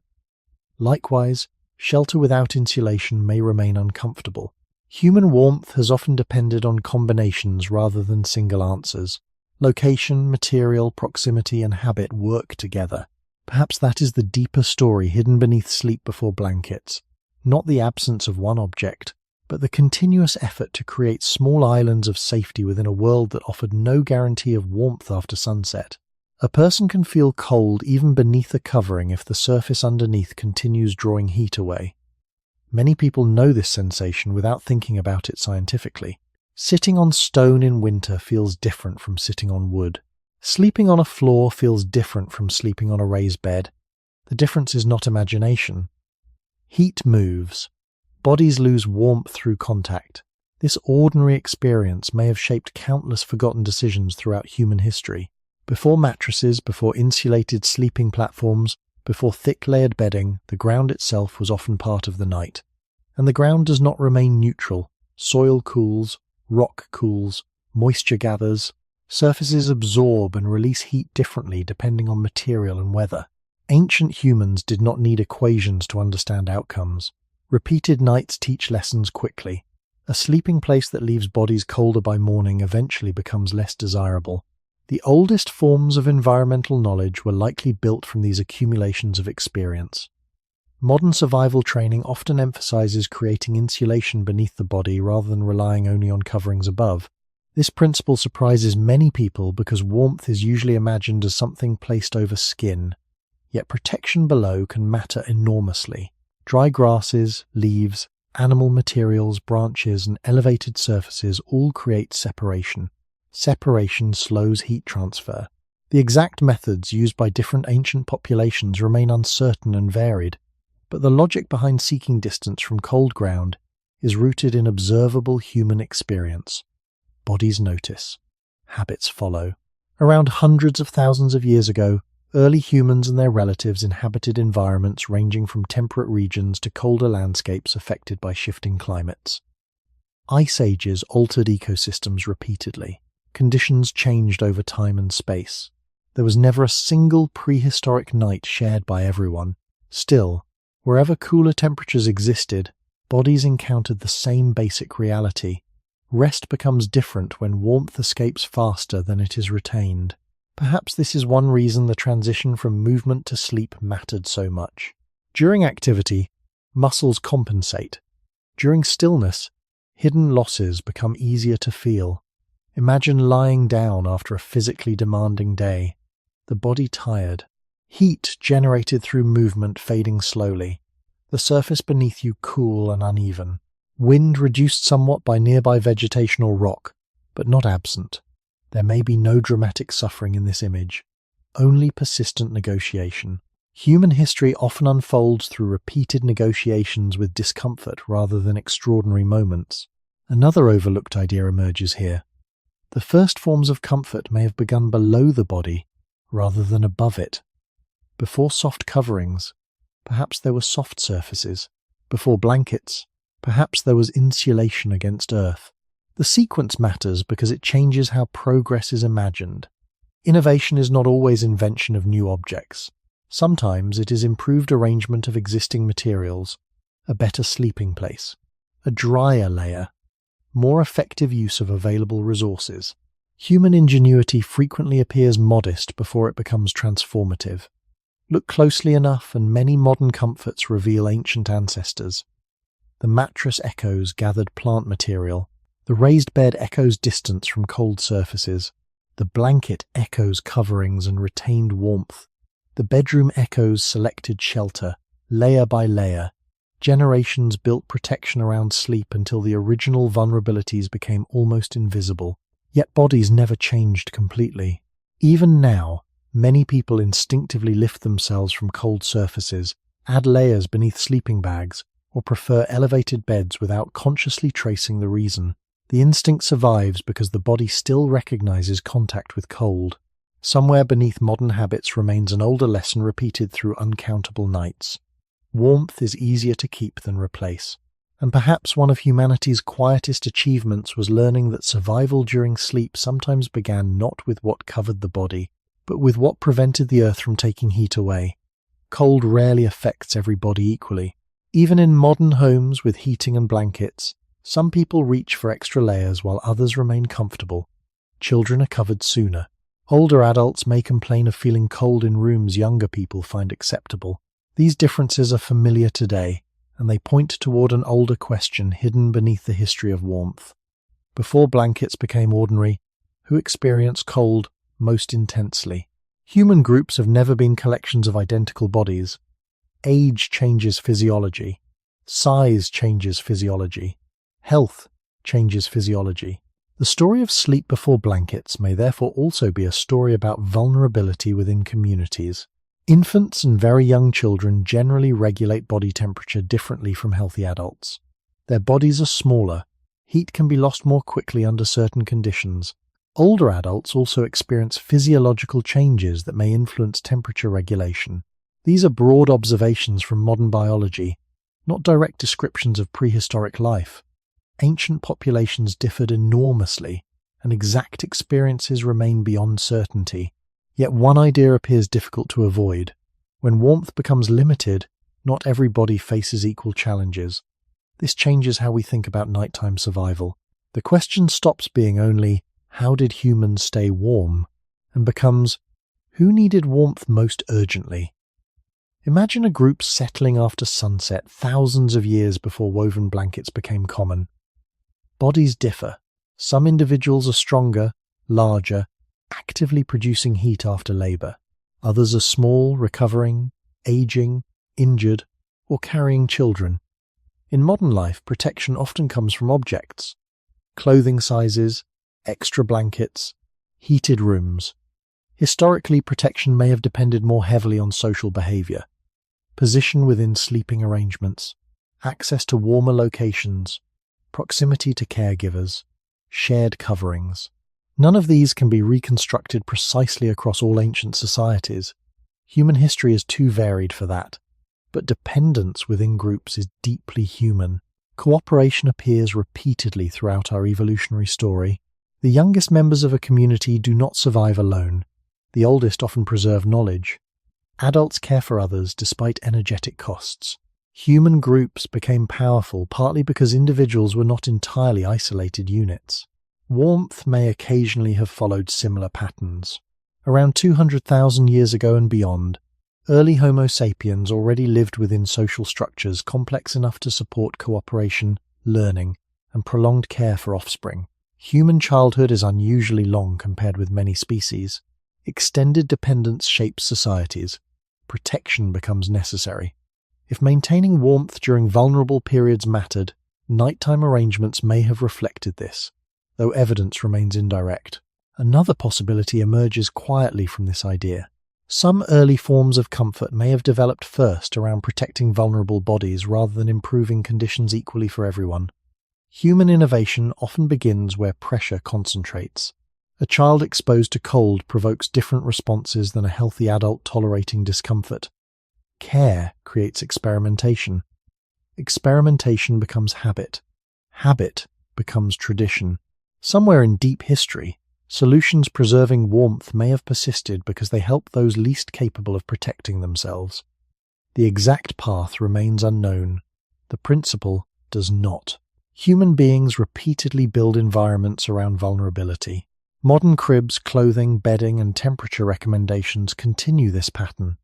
Likewise, shelter without insulation may remain uncomfortable. Human warmth has often depended on combinations rather than single answers. Location, material, proximity, and habit work together. Perhaps that is the deeper story hidden beneath sleep before blankets. Not the absence of one object, but the continuous effort to create small islands of safety within a world that offered no guarantee of warmth after sunset. A person can feel cold even beneath a covering if the surface underneath continues drawing heat away. Many people know this sensation without thinking about it scientifically. Sitting on stone in winter feels different from sitting on wood. Sleeping on a floor feels different from sleeping on a raised bed. The difference is not imagination. Heat moves. Bodies lose warmth through contact. This ordinary experience may have shaped countless forgotten decisions throughout human history. Before mattresses, before insulated sleeping platforms, before thick layered bedding, the ground itself was often part of the night. And the ground does not remain neutral. Soil cools, rock cools, moisture gathers. Surfaces absorb and release heat differently depending on material and weather. Ancient humans did not need equations to understand outcomes. Repeated nights teach lessons quickly. A sleeping place that leaves bodies colder by morning eventually becomes less desirable. The oldest forms of environmental knowledge were likely built from these accumulations of experience. Modern survival training often emphasizes creating insulation beneath the body rather than relying only on coverings above. This principle surprises many people because warmth is usually imagined as something placed over skin, yet protection below can matter enormously. Dry grasses, leaves, animal materials, branches, and elevated surfaces all create separation. Separation slows heat transfer. The exact methods used by different ancient populations remain uncertain and varied, but the logic behind seeking distance from cold ground is rooted in observable human experience. Bodies notice. Habits follow. Around hundreds of thousands of years ago, early humans and their relatives inhabited environments ranging from temperate regions to colder landscapes affected by shifting climates. Ice ages altered ecosystems repeatedly. Conditions changed over time and space. There was never a single prehistoric night shared by everyone. Still, wherever cooler temperatures existed, bodies encountered the same basic reality. Rest becomes different when warmth escapes faster than it is retained. Perhaps this is one reason the transition from movement to sleep mattered so much. During activity, muscles compensate. During stillness, hidden losses become easier to feel. Imagine lying down after a physically demanding day, the body tired, heat generated through movement fading slowly, the surface beneath you cool and uneven. Wind reduced somewhat by nearby vegetation or rock, but not absent. There may be no dramatic suffering in this image, only persistent negotiation. Human history often unfolds through repeated negotiations with discomfort rather than extraordinary moments. Another overlooked idea emerges here. The first forms of comfort may have begun below the body, rather than above it. Before soft coverings, perhaps there were soft surfaces. Before blankets, perhaps there was insulation against earth. The sequence matters because it changes how progress is imagined. Innovation is not always invention of new objects. Sometimes it is improved arrangement of existing materials, a better sleeping place, a drier layer, more effective use of available resources. Human ingenuity frequently appears modest before it becomes transformative. Look closely enough and many modern comforts reveal ancient ancestors. The mattress echoes gathered plant material. The raised bed echoes distance from cold surfaces. The blanket echoes coverings and retained warmth. The bedroom echoes selected shelter, layer by layer. Generations built protection around sleep until the original vulnerabilities became almost invisible. Yet bodies never changed completely. Even now, many people instinctively lift themselves from cold surfaces, add layers beneath sleeping bags, or prefer elevated beds without consciously tracing the reason. The instinct survives because the body still recognizes contact with cold. Somewhere beneath modern habits remains an older lesson repeated through uncountable nights. Warmth is easier to keep than replace. And perhaps one of humanity's quietest achievements was learning that survival during sleep sometimes began not with what covered the body, but with what prevented the earth from taking heat away. Cold rarely affects every body equally. Even in modern homes with heating and blankets, some people reach for extra layers while others remain comfortable. Children are covered sooner. Older adults may complain of feeling cold in rooms younger people find acceptable. These differences are familiar today, and they point toward an older question hidden beneath the history of warmth. Before blankets became ordinary, who experienced cold most intensely? Human groups have never been collections of identical bodies. Age changes physiology. Size changes physiology. Health changes physiology. The story of sleep before blankets may therefore also be a story about vulnerability within communities. Infants and very young children generally regulate body temperature differently from healthy adults. Their bodies are smaller. Heat can be lost more quickly under certain conditions. Older adults also experience physiological changes that may influence temperature regulation. These are broad observations from modern biology, not direct descriptions of prehistoric life. Ancient populations differed enormously, and exact experiences remain beyond certainty. Yet one idea appears difficult to avoid. When warmth becomes limited, not every body faces equal challenges. This changes how we think about nighttime survival. The question stops being only, how did humans stay warm? And becomes, who needed warmth most urgently? Imagine a group settling after sunset thousands of years before woven blankets became common. Bodies differ. Some individuals are stronger, larger, actively producing heat after labor. Others are small, recovering, aging, injured, or carrying children. In modern life, protection often comes from objects. Clothing sizes, extra blankets, heated rooms. Historically, protection may have depended more heavily on social behavior. Position within sleeping arrangements, access to warmer locations, proximity to caregivers, shared coverings. None of these can be reconstructed precisely across all ancient societies. Human history is too varied for that. But dependence within groups is deeply human. Cooperation appears repeatedly throughout our evolutionary story. The youngest members of a community do not survive alone. The oldest often preserve knowledge. Adults care for others despite energetic costs. Human groups became powerful partly because individuals were not entirely isolated units. Warmth may occasionally have followed similar patterns. Around 200,000 years ago and beyond, early Homo sapiens already lived within social structures complex enough to support cooperation, learning, and prolonged care for offspring. Human childhood is unusually long compared with many species. Extended dependence shapes societies. Protection becomes necessary. If maintaining warmth during vulnerable periods mattered, nighttime arrangements may have reflected this, though evidence remains indirect. Another possibility emerges quietly from this idea. Some early forms of comfort may have developed first around protecting vulnerable bodies rather than improving conditions equally for everyone. Human innovation often begins where pressure concentrates. A child exposed to cold provokes different responses than a healthy adult tolerating discomfort. Care creates experimentation. Experimentation becomes habit. Habit becomes tradition. Somewhere in deep history, solutions preserving warmth may have persisted because they help those least capable of protecting themselves. The exact path remains unknown. The principle does not. Human beings repeatedly build environments around vulnerability. Modern cribs, clothing, bedding, and temperature recommendations continue this pattern.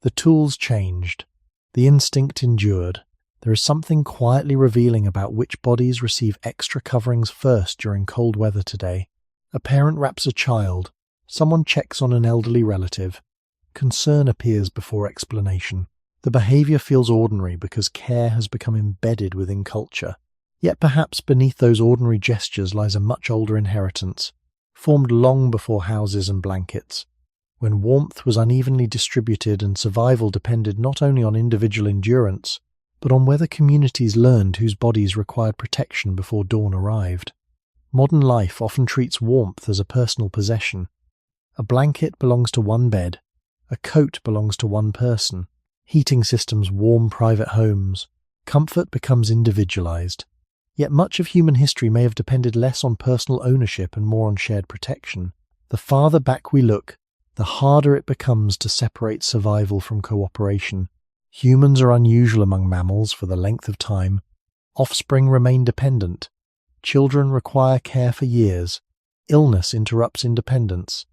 The tools changed. The instinct endured. There is something quietly revealing about which bodies receive extra coverings first during cold weather today. A parent wraps a child. Someone checks on an elderly relative. Concern appears before explanation. The behavior feels ordinary because care has become embedded within culture. Yet perhaps beneath those ordinary gestures lies a much older inheritance, formed long before houses and blankets, when warmth was unevenly distributed and survival depended not only on individual endurance, but on whether communities learned whose bodies required protection before dawn arrived. Modern life often treats warmth as a personal possession. A blanket belongs to one bed. A coat belongs to one person. Heating systems warm private homes. Comfort becomes individualized. Yet much of human history may have depended less on personal ownership and more on shared protection. The farther back we look, the harder it becomes to separate survival from cooperation. Humans are unusual among mammals for the length of time. Offspring remain dependent. Children require care for years. Illness interrupts independence.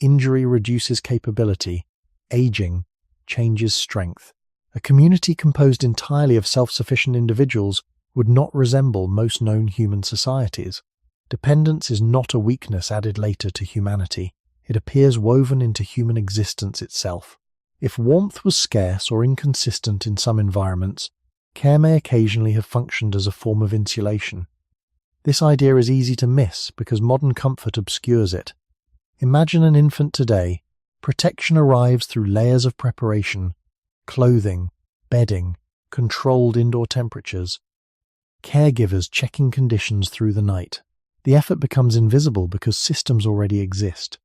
Injury reduces capability. Aging changes strength. A community composed entirely of self-sufficient individuals would not resemble most known human societies. Dependence is not a weakness added later to humanity. It appears woven into human existence itself. If warmth was scarce or inconsistent in some environments, care may occasionally have functioned as a form of insulation. This idea is easy to miss because modern comfort obscures it. Imagine an infant today. Protection arrives through layers of preparation, clothing, bedding, controlled indoor temperatures. Caregivers checking conditions through the night. The effort becomes invisible because systems already exist.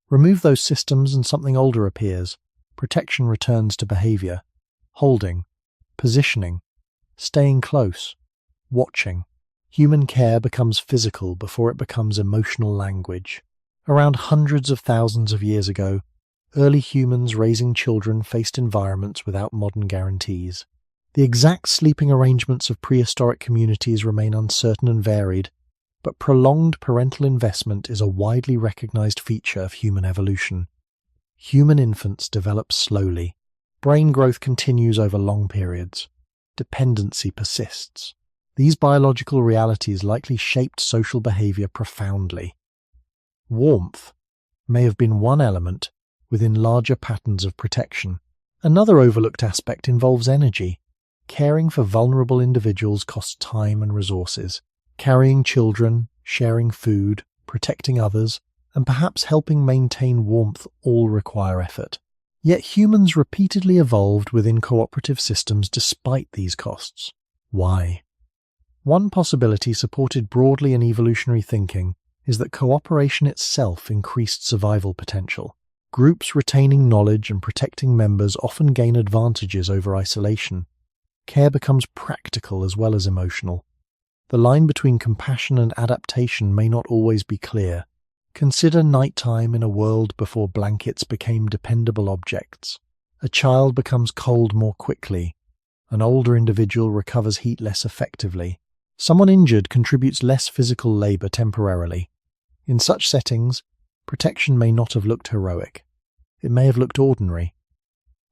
Remove those systems and something older appears. Protection returns to behavior. Holding, positioning, staying close, watching. Human care becomes physical before it becomes emotional language. Around hundreds of thousands of years ago, early humans raising children faced environments without modern guarantees. The exact sleeping arrangements of prehistoric communities remain uncertain and varied, but prolonged parental investment is a widely recognized feature of human evolution. Human infants develop slowly. Brain growth continues over long periods. Dependency persists. These biological realities likely shaped social behavior profoundly. Warmth may have been one element within larger patterns of protection. Another overlooked aspect involves energy. Caring for vulnerable individuals costs time and resources. Carrying children, sharing food, protecting others, and perhaps helping maintain warmth all require effort. Yet humans repeatedly evolved within cooperative systems despite these costs. Why? One possibility supported broadly in evolutionary thinking is that cooperation itself increased survival potential. Groups retaining knowledge and protecting members often gain advantages over isolation. Care becomes practical as well as emotional. The line between compassion and adaptation may not always be clear. Consider nighttime in a world before blankets became dependable objects. A child becomes cold more quickly. An older individual recovers heat less effectively. Someone injured contributes less physical labor temporarily. In such settings, protection may not have looked heroic. It may have looked ordinary.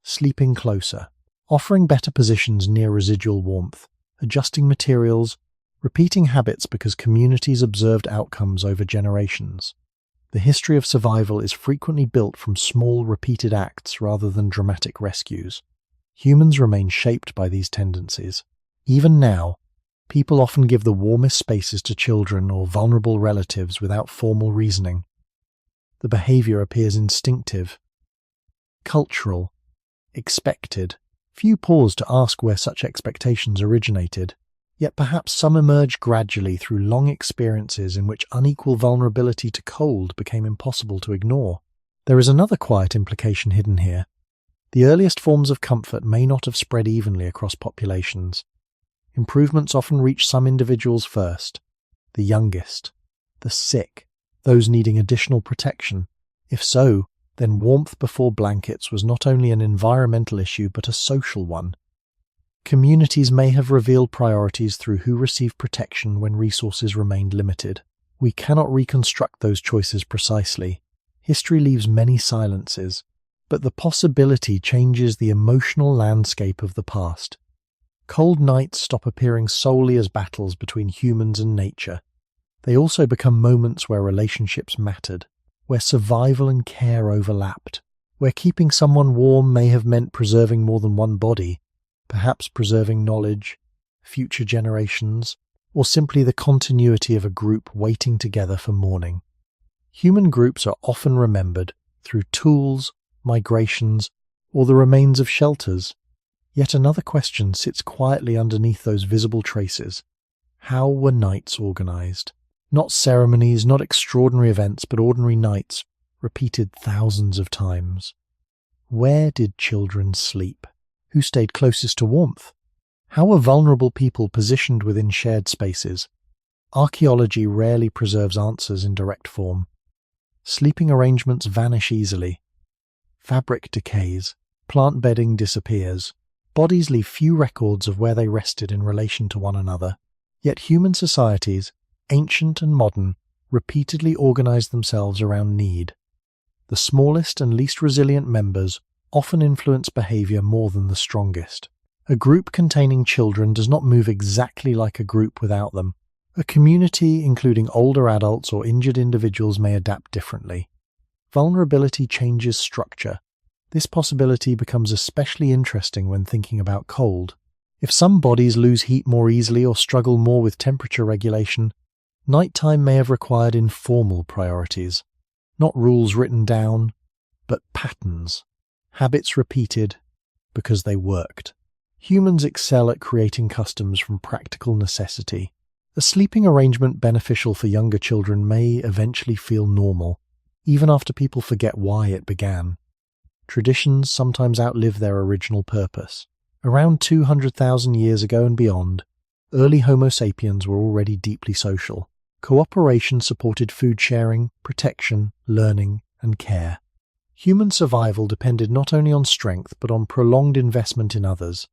Sleeping closer, offering better positions near residual warmth, adjusting materials, repeating habits because communities observed outcomes over generations. The history of survival is frequently built from small, repeated acts rather than dramatic rescues. Humans remain shaped by these tendencies. Even now, people often give the warmest spaces to children or vulnerable relatives without formal reasoning. The behavior appears instinctive, cultural, expected. Few pause to ask where such expectations originated. Yet perhaps some emerged gradually through long experiences in which unequal vulnerability to cold became impossible to ignore. There is another quiet implication hidden here. The earliest forms of comfort may not have spread evenly across populations. Improvements often reach some individuals first, the youngest, the sick, those needing additional protection. If so, then warmth before blankets was not only an environmental issue but a social one. Communities may have revealed priorities through who received protection when resources remained limited. We cannot reconstruct those choices precisely. History leaves many silences, but the possibility changes the emotional landscape of the past. Cold nights stop appearing solely as battles between humans and nature. They also become moments where relationships mattered, where survival and care overlapped, where keeping someone warm may have meant preserving more than one body, perhaps preserving knowledge, future generations, or simply the continuity of a group waiting together for morning. Human groups are often remembered through tools, migrations, or the remains of shelters. Yet another question sits quietly underneath those visible traces. How were nights organized? Not ceremonies, not extraordinary events, but ordinary nights, repeated thousands of times. Where did children sleep? Who stayed closest to warmth? How were vulnerable people positioned within shared spaces? Archaeology rarely preserves answers in direct form. Sleeping arrangements vanish easily. Fabric decays. Plant bedding disappears. Bodies leave few records of where they rested in relation to one another. Yet human societies, ancient and modern, repeatedly organize themselves around need. The smallest and least resilient members often influence behavior more than the strongest. A group containing children does not move exactly like a group without them. A community, including older adults or injured individuals, may adapt differently. Vulnerability changes structure. This possibility becomes especially interesting when thinking about cold. If some bodies lose heat more easily or struggle more with temperature regulation, nighttime may have required informal priorities. Not rules written down, but patterns. Habits repeated because they worked. Humans excel at creating customs from practical necessity. A sleeping arrangement beneficial for younger children may eventually feel normal, even after people forget why it began. Traditions sometimes outlive their original purpose. Around 200,000 years ago and beyond, early Homo sapiens were already deeply social. Cooperation supported food sharing, protection, learning, and care. Human survival depended not only on strength but on prolonged investment in others.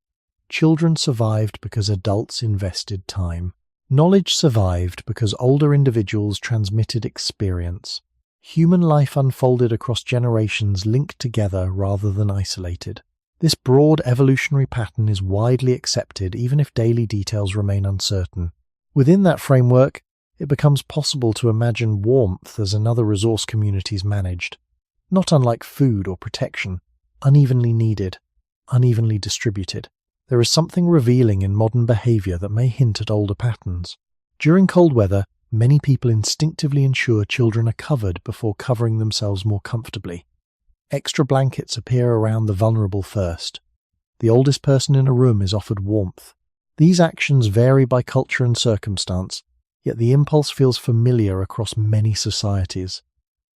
Children survived because adults invested time. Knowledge survived because older individuals transmitted experience. Human life unfolded across generations linked together rather than isolated. This broad evolutionary pattern is widely accepted even if daily details remain uncertain. Within that framework, it becomes possible to imagine warmth as another resource communities managed. Not unlike food or protection, unevenly needed, unevenly distributed. There is something revealing in modern behavior that may hint at older patterns. During cold weather, many people instinctively ensure children are covered before covering themselves more comfortably. Extra blankets appear around the vulnerable first. The oldest person in a room is offered warmth. These actions vary by culture and circumstance, yet the impulse feels familiar across many societies.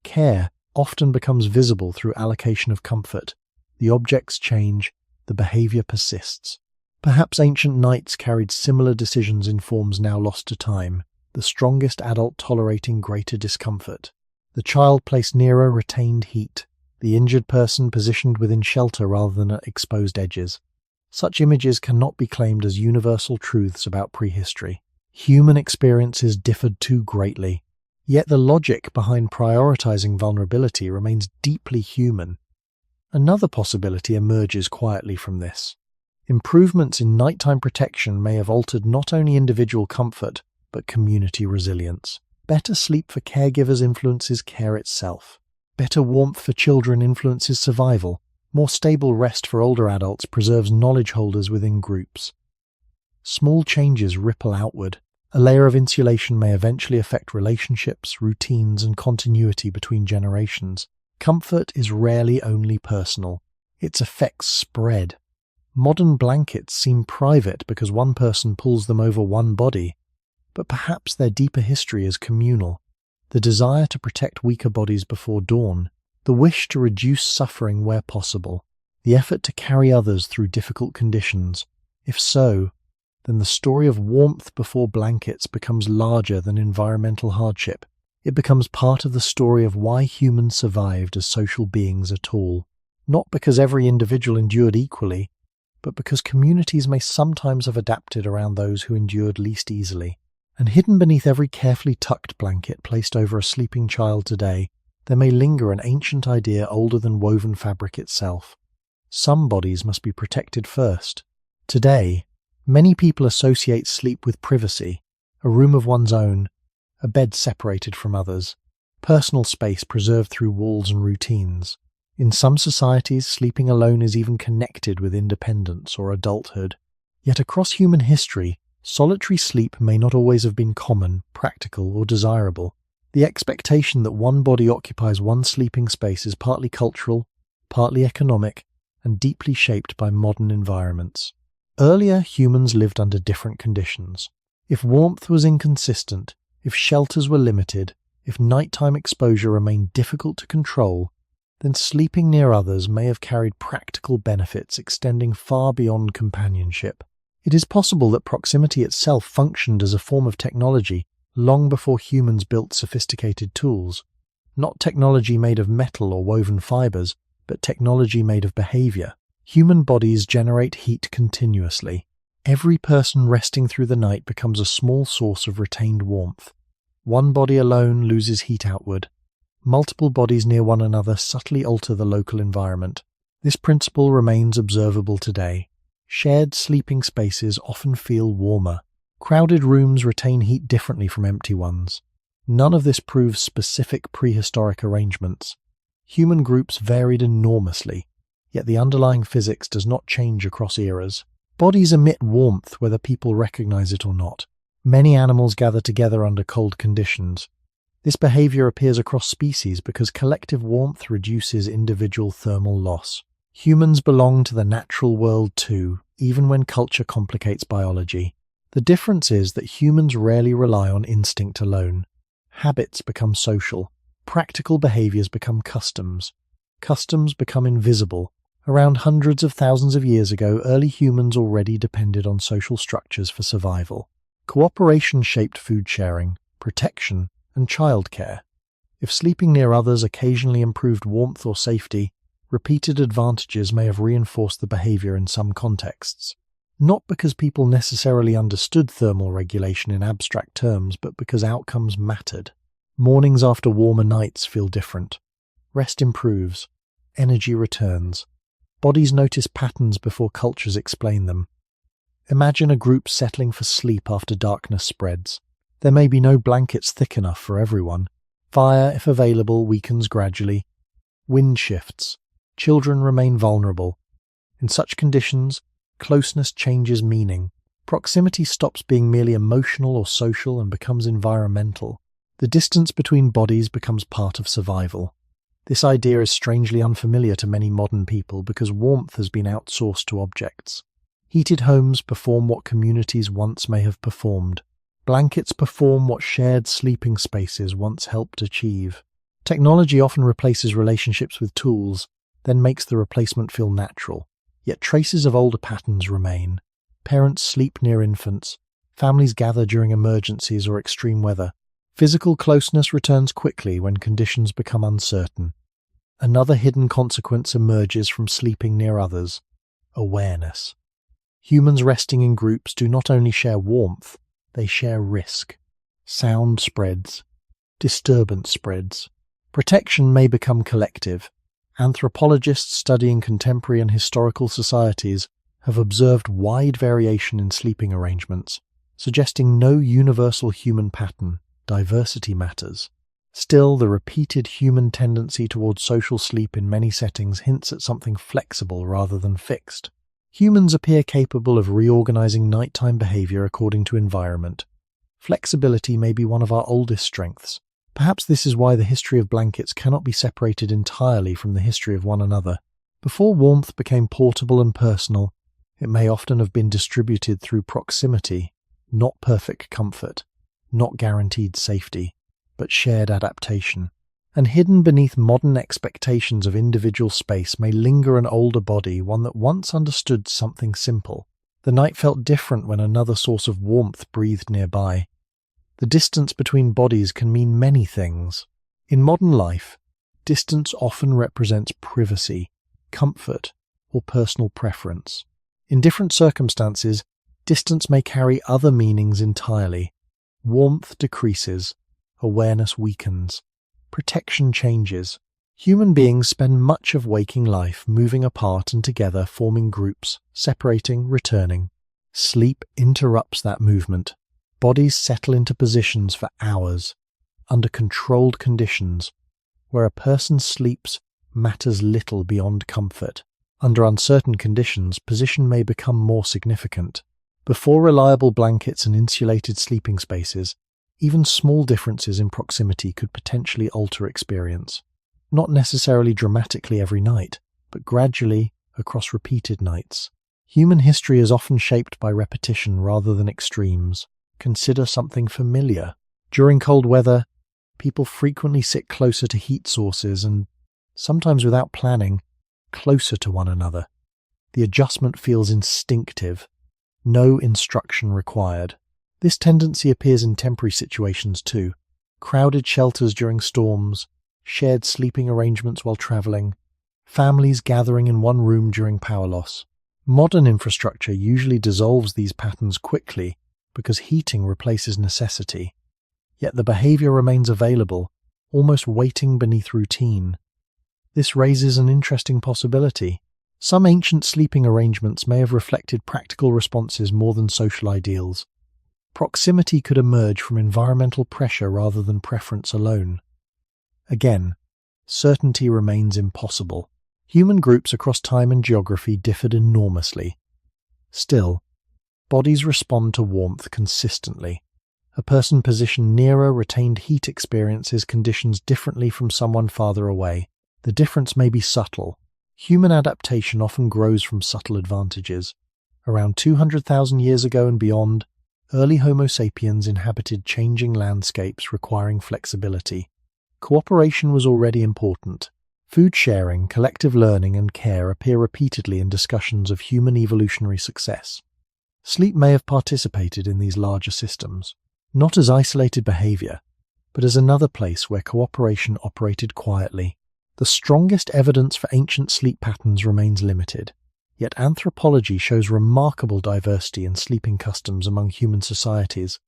Care often becomes visible through allocation of comfort. The objects change, the behavior persists. Perhaps ancient knights carried similar decisions in forms now lost to time, the strongest adult tolerating greater discomfort. The child placed nearer retained heat, the injured person positioned within shelter rather than at exposed edges. Such images cannot be claimed as universal truths about prehistory. Human experiences differed too greatly, yet the logic behind prioritizing vulnerability remains deeply human. Another possibility emerges quietly from this. Improvements in nighttime protection may have altered not only individual comfort, but community resilience. Better sleep for caregivers influences care itself. Better warmth for children influences survival. More stable rest for older adults preserves knowledge holders within groups. Small changes ripple outward. A layer of insulation may eventually affect relationships, routines, and continuity between generations. Comfort is rarely only personal. Its effects spread. Modern blankets seem private because one person pulls them over one body, but perhaps their deeper history is communal. The desire to protect weaker bodies before dawn, the wish to reduce suffering where possible, the effort to carry others through difficult conditions. If so, then the story of warmth before blankets becomes larger than environmental hardship. It becomes part of the story of why humans survived as social beings at all. Not because every individual endured equally, but because communities may sometimes have adapted around those who endured least easily. And hidden beneath every carefully tucked blanket placed over a sleeping child today, there may linger an ancient idea older than woven fabric itself. Some bodies must be protected first. Today, many people associate sleep with privacy, a room of one's own, a bed separated from others, personal space preserved through walls and routines. In some societies, sleeping alone is even connected with independence or adulthood. Yet across human history, solitary sleep may not always have been common, practical, or desirable. The expectation that one body occupies one sleeping space is partly cultural, partly economic, and deeply shaped by modern environments. Earlier, humans lived under different conditions. If warmth was inconsistent, if shelters were limited, if nighttime exposure remained difficult to control, then sleeping near others may have carried practical benefits extending far beyond companionship. It is possible that proximity itself functioned as a form of technology long before humans built sophisticated tools. Not technology made of metal or woven fibers, but technology made of behavior. Human bodies generate heat continuously. Every person resting through the night becomes a small source of retained warmth. One body alone loses heat outward. Multiple bodies near one another subtly alter the local environment. This principle remains observable today. Shared sleeping spaces often feel warmer. Crowded rooms retain heat differently from empty ones. None of this proves specific prehistoric arrangements. Human groups varied enormously, yet the underlying physics does not change across eras. Bodies emit warmth whether people recognize it or not. Many animals gather together under cold conditions. This behavior appears across species because collective warmth reduces individual thermal loss. Humans belong to the natural world too, even when culture complicates biology. The difference is that humans rarely rely on instinct alone. Habits become social. Practical behaviors become customs. Customs become invisible. Around hundreds of thousands of years ago, early humans already depended on social structures for survival. Cooperation shaped food sharing, protection, and childcare. If sleeping near others occasionally improved warmth or safety, repeated advantages may have reinforced the behavior in some contexts. Not because people necessarily understood thermal regulation in abstract terms, but because outcomes mattered. Mornings after warmer nights feel different. Rest improves. Energy returns. Bodies notice patterns before cultures explain them. Imagine a group settling for sleep after darkness spreads. There may be no blankets thick enough for everyone. Fire, if available, weakens gradually. Wind shifts. Children remain vulnerable. In such conditions, closeness changes meaning. Proximity stops being merely emotional or social and becomes environmental. The distance between bodies becomes part of survival. This idea is strangely unfamiliar to many modern people because warmth has been outsourced to objects. Heated homes perform what communities once may have performed. Blankets perform what shared sleeping spaces once helped achieve. Technology often replaces relationships with tools, then makes the replacement feel natural. Yet traces of older patterns remain. Parents sleep near infants. Families gather during emergencies or extreme weather. Physical closeness returns quickly when conditions become uncertain. Another hidden consequence emerges from sleeping near others: awareness. Humans resting in groups do not only share warmth, they share risk. Sound spreads. Disturbance spreads. Protection may become collective. Anthropologists studying contemporary and historical societies have observed wide variation in sleeping arrangements, suggesting no universal human pattern. Diversity matters. Still, the repeated human tendency towards social sleep in many settings hints at something flexible rather than fixed. Humans appear capable of reorganizing nighttime behavior according to environment. Flexibility may be one of our oldest strengths. Perhaps this is why the history of blankets cannot be separated entirely from the history of one another. Before warmth became portable and personal, It may often have been distributed through proximity, not perfect comfort, not guaranteed safety, but shared adaptation. And hidden beneath modern expectations of individual space may linger an older body, one that once understood something simple. The night felt different when another source of warmth breathed nearby. The distance between bodies can mean many things. In modern life, distance often represents privacy, comfort, or personal preference. In different circumstances, distance may carry other meanings entirely. Warmth decreases, awareness weakens, protection changes. Human beings spend much of waking life moving apart and together, forming groups, separating, returning. Sleep interrupts that movement. Bodies settle into positions for hours, under controlled conditions. Where a person sleeps matters little beyond comfort. Under uncertain conditions, position may become more significant. Before reliable blankets and insulated sleeping spaces, even small differences in proximity could potentially alter experience. Not necessarily dramatically every night, but gradually across repeated nights. Human history is often shaped by repetition rather than extremes. Consider something familiar. During cold weather, people frequently sit closer to heat sources and, sometimes without planning, closer to one another. The adjustment feels instinctive, no instruction required. This tendency appears in temporary situations too. Crowded shelters during storms, shared sleeping arrangements while traveling, families gathering in one room during power loss. Modern infrastructure usually dissolves these patterns quickly because heating replaces necessity. Yet the behavior remains available, almost waiting beneath routine. This raises an interesting possibility. Some ancient sleeping arrangements may have reflected practical responses more than social ideals. Proximity could emerge from environmental pressure rather than preference alone. Again, certainty remains impossible. Human groups across time and geography differed enormously. Still, bodies respond to warmth consistently. A person positioned nearer retained heat experiences conditions differently from someone farther away. The difference may be subtle. Human adaptation often grows from subtle advantages. Around 200,000 years ago and beyond, early Homo sapiens inhabited changing landscapes requiring flexibility. Cooperation was already important. Food sharing, collective learning, and care appear repeatedly in discussions of human evolutionary success. Sleep may have participated in these larger systems, not as isolated behavior, but as another place where cooperation operated quietly. The strongest evidence for ancient sleep patterns remains limited, yet anthropology shows remarkable diversity in sleeping customs among human societies.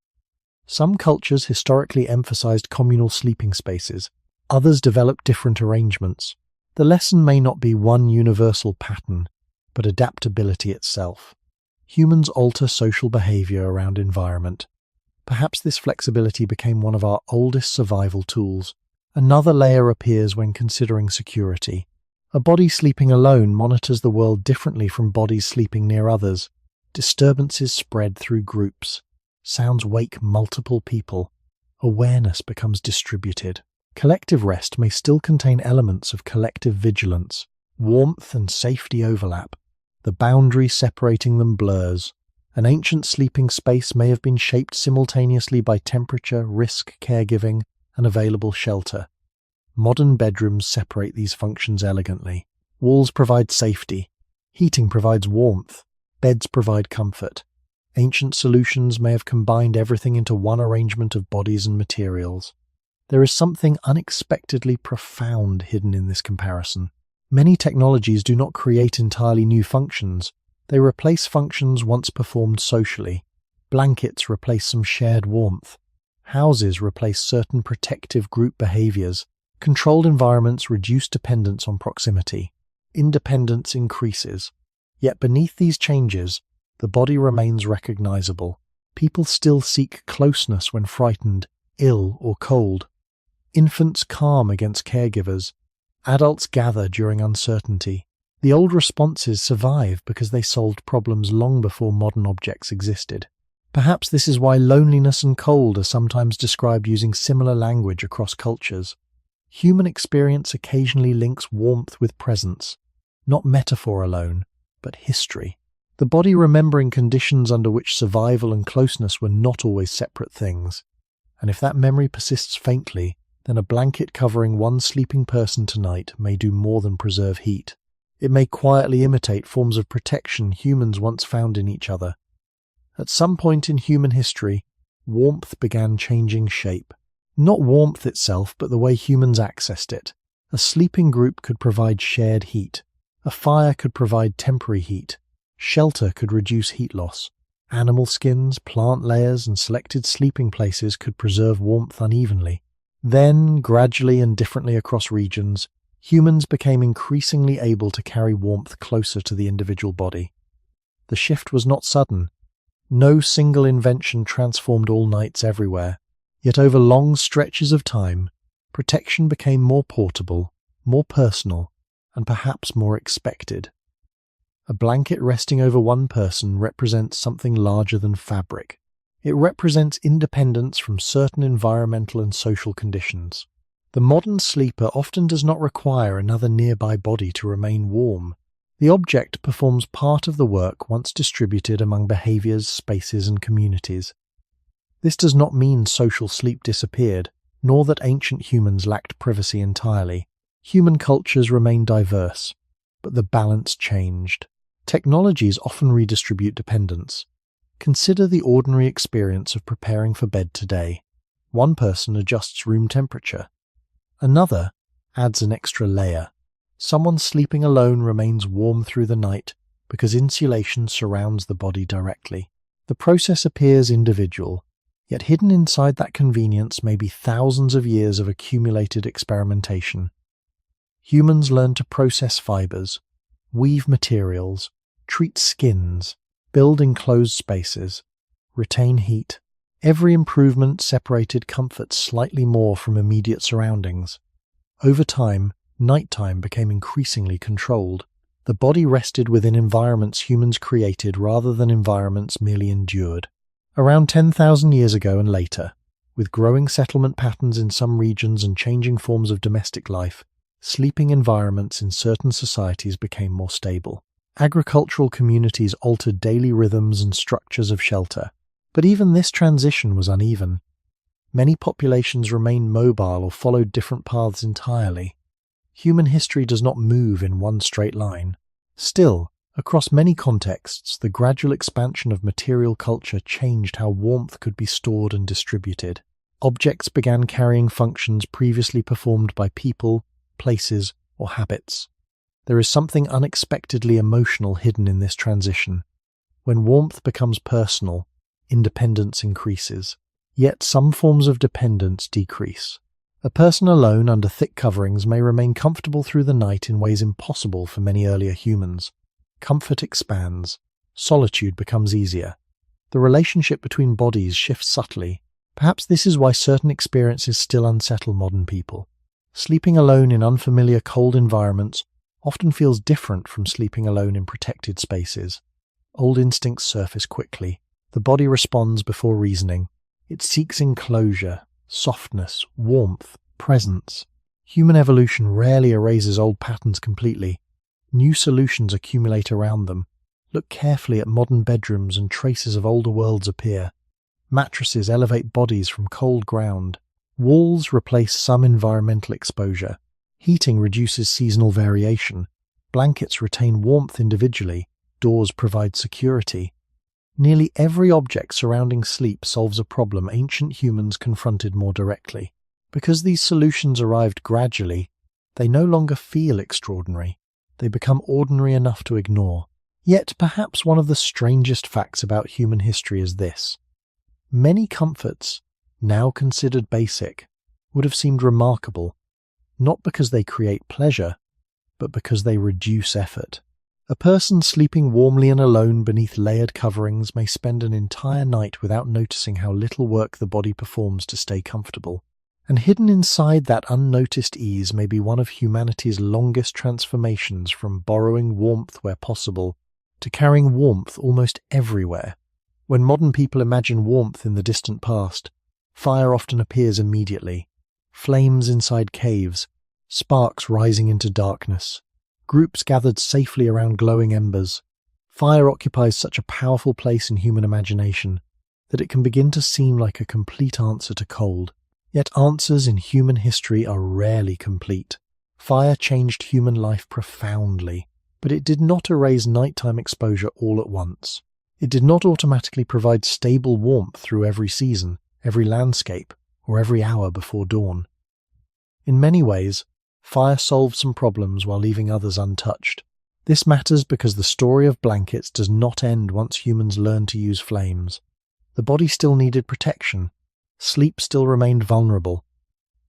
Some cultures historically emphasized communal sleeping spaces, others developed different arrangements. The lesson may not be one universal pattern, but adaptability itself. Humans alter social behavior around environment. Perhaps this flexibility became one of our oldest survival tools. Another layer appears when considering security. A body sleeping alone monitors the world differently from bodies sleeping near others. Disturbances spread through groups. Sounds wake multiple people. Awareness becomes distributed. Collective rest may still contain elements of collective vigilance. Warmth and safety overlap. The boundary separating them blurs. An ancient sleeping space may have been shaped simultaneously by temperature, risk, caregiving, and available shelter. Modern bedrooms separate these functions elegantly. Walls provide safety. Heating provides warmth. Beds provide comfort. Ancient solutions may have combined everything into one arrangement of bodies and materials. There is something unexpectedly profound hidden in this comparison. Many technologies do not create entirely new functions. They replace functions once performed socially. Blankets replace some shared warmth. Houses replace certain protective group behaviors. Controlled environments reduce dependence on proximity. Independence increases. Yet beneath these changes, the body remains recognizable. People still seek closeness when frightened, ill, or cold. Infants calm against caregivers. Adults gather during uncertainty. The old responses survive because they solved problems long before modern objects existed. Perhaps this is why loneliness and cold are sometimes described using similar language across cultures. Human experience occasionally links warmth with presence, not metaphor alone, but history. the body remembering conditions under which survival and closeness were not always separate things. And if that memory persists faintly, then a blanket covering one sleeping person tonight may do more than preserve heat. It may quietly imitate forms of protection humans once found in each other. At some point in human history, warmth began changing shape. Not warmth itself, but the way humans accessed it. A sleeping group could provide shared heat. A fire could provide temporary heat. Shelter could reduce heat loss. Animal skins, plant layers, and selected sleeping places could preserve warmth unevenly. Then, gradually and differently across regions, humans became increasingly able to carry warmth closer to the individual body. The shift was not sudden. No single invention transformed all nights everywhere. Yet over long stretches of time, protection became more portable, more personal, and perhaps more expected. A blanket resting over one person represents something larger than fabric. It represents independence from certain environmental and social conditions. The modern sleeper often does not require another nearby body to remain warm. The object performs part of the work once distributed among behaviors, spaces, and communities. This does not mean social sleep disappeared, nor that ancient humans lacked privacy entirely. Human cultures remain diverse, but the balance changed. Technologies often redistribute dependence. Consider the ordinary experience of preparing for bed today. One person adjusts room temperature. Another adds an extra layer. Someone sleeping alone remains warm through the night because insulation surrounds the body directly. The process appears individual, yet hidden inside that convenience may be thousands of years of accumulated experimentation. Humans learn to process fibers, weave materials, treat skins, build enclosed spaces, retain heat. Every improvement separated comfort slightly more from immediate surroundings. Over time, nighttime became increasingly controlled. The body rested within environments humans created rather than environments merely endured. Around 10,000 years ago and later, with growing settlement patterns in some regions and changing forms of domestic life, sleeping environments in certain societies became more stable. Agricultural communities altered daily rhythms and structures of shelter. But even this transition was uneven. Many populations remained mobile or followed different paths entirely. Human history does not move in one straight line. Still, across many contexts, the gradual expansion of material culture changed how warmth could be stored and distributed. Objects began carrying functions previously performed by people, places, or habits. There is something unexpectedly emotional hidden in this transition. When warmth becomes personal, independence increases. Yet some forms of dependence decrease. A person alone under thick coverings may remain comfortable through the night in ways impossible for many earlier humans. Comfort expands. Solitude becomes easier. The relationship between bodies shifts subtly. Perhaps this is why certain experiences still unsettle modern people. Sleeping alone in unfamiliar cold environments often feels different from sleeping alone in protected spaces. Old instincts surface quickly. The body responds before reasoning. It seeks enclosure, softness, warmth, presence. Human evolution rarely erases old patterns completely. New solutions accumulate around them. Look carefully at modern bedrooms and traces of older worlds appear. Mattresses elevate bodies from cold ground. Walls replace some environmental exposure. Heating reduces seasonal variation. Blankets retain warmth individually. Doors provide security. Nearly every object surrounding sleep solves a problem ancient humans confronted more directly. Because these solutions arrived gradually, they no longer feel extraordinary. They become ordinary enough to ignore. Yet perhaps one of the strangest facts about human history is this. Many comforts, now considered basic, would have seemed remarkable, not because they create pleasure, but because they reduce effort. A person sleeping warmly and alone beneath layered coverings may spend an entire night without noticing how little work the body performs to stay comfortable. And hidden inside that unnoticed ease may be one of humanity's longest transformations from borrowing warmth where possible to carrying warmth almost everywhere. When modern people imagine warmth in the distant past, fire often appears immediately. Flames inside caves, sparks rising into darkness. Groups gathered safely around glowing embers. Fire occupies such a powerful place in human imagination that it can begin to seem like a complete answer to cold. Yet answers in human history are rarely complete. Fire changed human life profoundly, but it did not erase nighttime exposure all at once. It did not automatically provide stable warmth through every season, every landscape, or every hour before dawn. In many ways, fire solved some problems while leaving others untouched. This matters because the story of blankets does not end once humans learn to use flames. The body still needed protection. Sleep still remained vulnerable.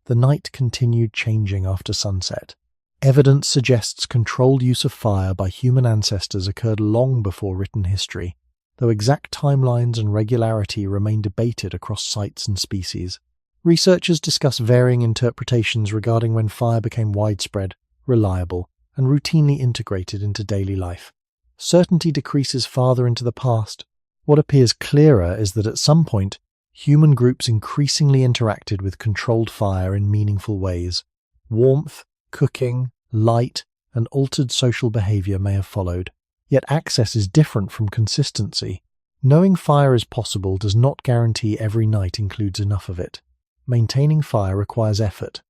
The night continued changing after sunset. Evidence suggests controlled use of fire by human ancestors occurred long before written history, though exact timelines and regularity remain debated across sites and species. Researchers discuss varying interpretations regarding when fire became widespread, reliable, and routinely integrated into daily life. Certainty decreases farther into the past. What appears clearer is that at some point, human groups increasingly interacted with controlled fire in meaningful ways. Warmth, cooking, light, and altered social behavior may have followed. Yet access is different from consistency. Knowing fire is possible does not guarantee every night includes enough of it. Maintaining fire requires effort.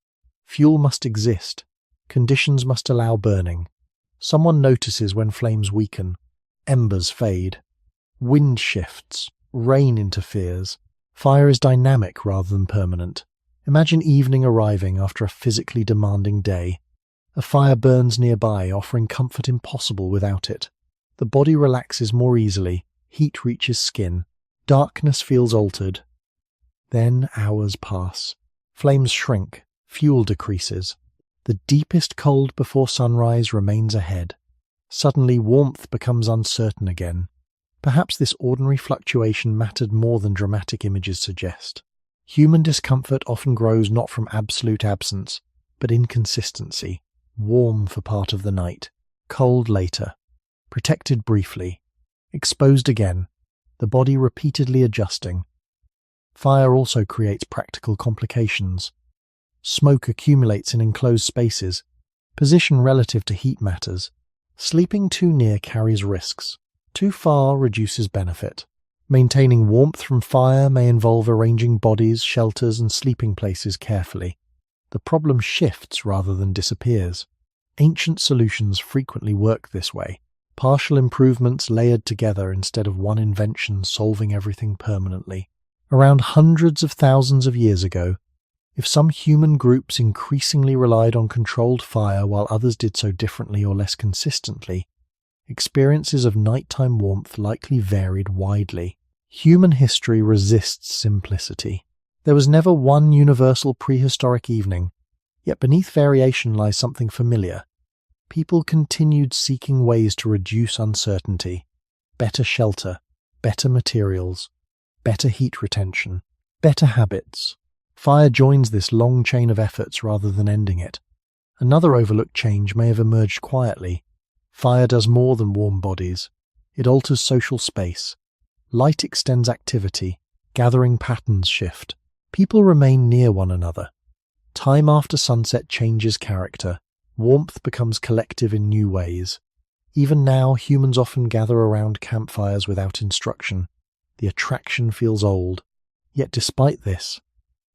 Fuel must exist. Conditions must allow burning. Someone notices when flames weaken. Embers fade. Wind shifts. Rain interferes. Fire is dynamic rather than permanent. Imagine evening arriving after a physically demanding day. A fire burns nearby, offering comfort impossible without it. The body relaxes more easily. Heat reaches skin. Darkness feels altered. Then hours pass. Flames shrink. Fuel decreases. The deepest cold before sunrise remains ahead. Suddenly warmth becomes uncertain again. Perhaps this ordinary fluctuation mattered more than dramatic images suggest. Human discomfort often grows not from absolute absence, but inconsistency. Warm for part of the night, cold later, protected briefly, exposed again, the body repeatedly adjusting. Fire also creates practical complications. Smoke accumulates in enclosed spaces. Position relative to heat matters. Sleeping too near carries risks. Too far reduces benefit. Maintaining warmth from fire may involve arranging bodies, shelters, and sleeping places carefully. The problem shifts rather than disappears. Ancient solutions frequently work this way. Partial improvements layered together instead of one invention solving everything permanently. Around hundreds of thousands of years ago, if some human groups increasingly relied on controlled fire while others did so differently or less consistently, experiences of nighttime warmth likely varied widely. Human history resists simplicity. There was never one universal prehistoric evening, yet beneath variation lies something familiar. People continued seeking ways to reduce uncertainty. Better shelter, better materials, better heat retention, better habits. Fire joins this long chain of efforts rather than ending it. Another overlooked change may have emerged quietly. Fire does more than warm bodies. It alters social space. Light extends activity. Gathering patterns shift. People remain near one another. Time after sunset changes character. Warmth becomes collective in new ways. Even now, humans often gather around campfires without instruction. The attraction feels old. Yet despite this,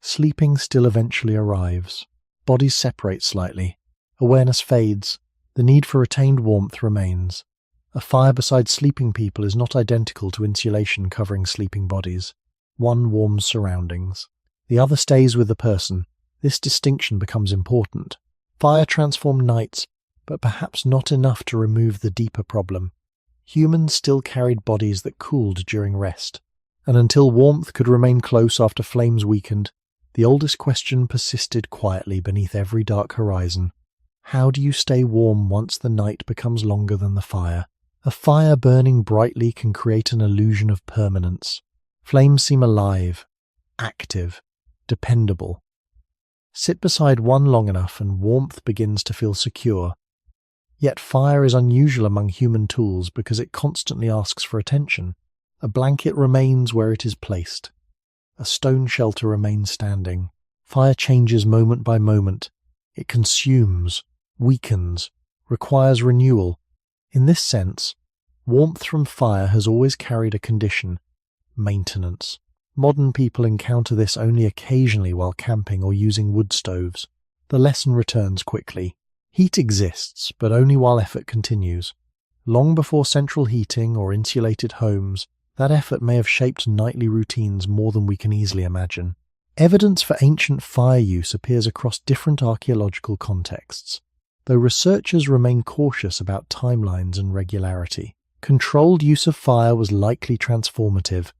sleeping still eventually arrives. Bodies separate slightly. Awareness fades. The need for retained warmth remains. A fire beside sleeping people is not identical to insulation covering sleeping bodies. One warms surroundings. The other stays with the person. This distinction becomes important. Fire transformed nights, but perhaps not enough to remove the deeper problem. Humans still carried bodies that cooled during rest. And until warmth could remain close after flames weakened, the oldest question persisted quietly beneath every dark horizon. How do you stay warm once the night becomes longer than the fire? A fire burning brightly can create an illusion of permanence. Flames seem alive, active, dependable. Sit beside one long enough and warmth begins to feel secure. Yet fire is unusual among human tools because it constantly asks for attention. A blanket remains where it is placed. A stone shelter remains standing. Fire changes moment by moment. It consumes, weakens, requires renewal. In this sense, Warmth from fire has always carried a condition: maintenance. Modern people encounter this only occasionally while camping or using wood stoves. The lesson returns quickly. Heat exists, but only while effort continues. Long before central heating or insulated homes, that effort may have shaped nightly routines more than we can easily imagine. Evidence for ancient fire use appears across different archaeological contexts, though researchers remain cautious about timelines and regularity. Controlled use of fire was likely transformative,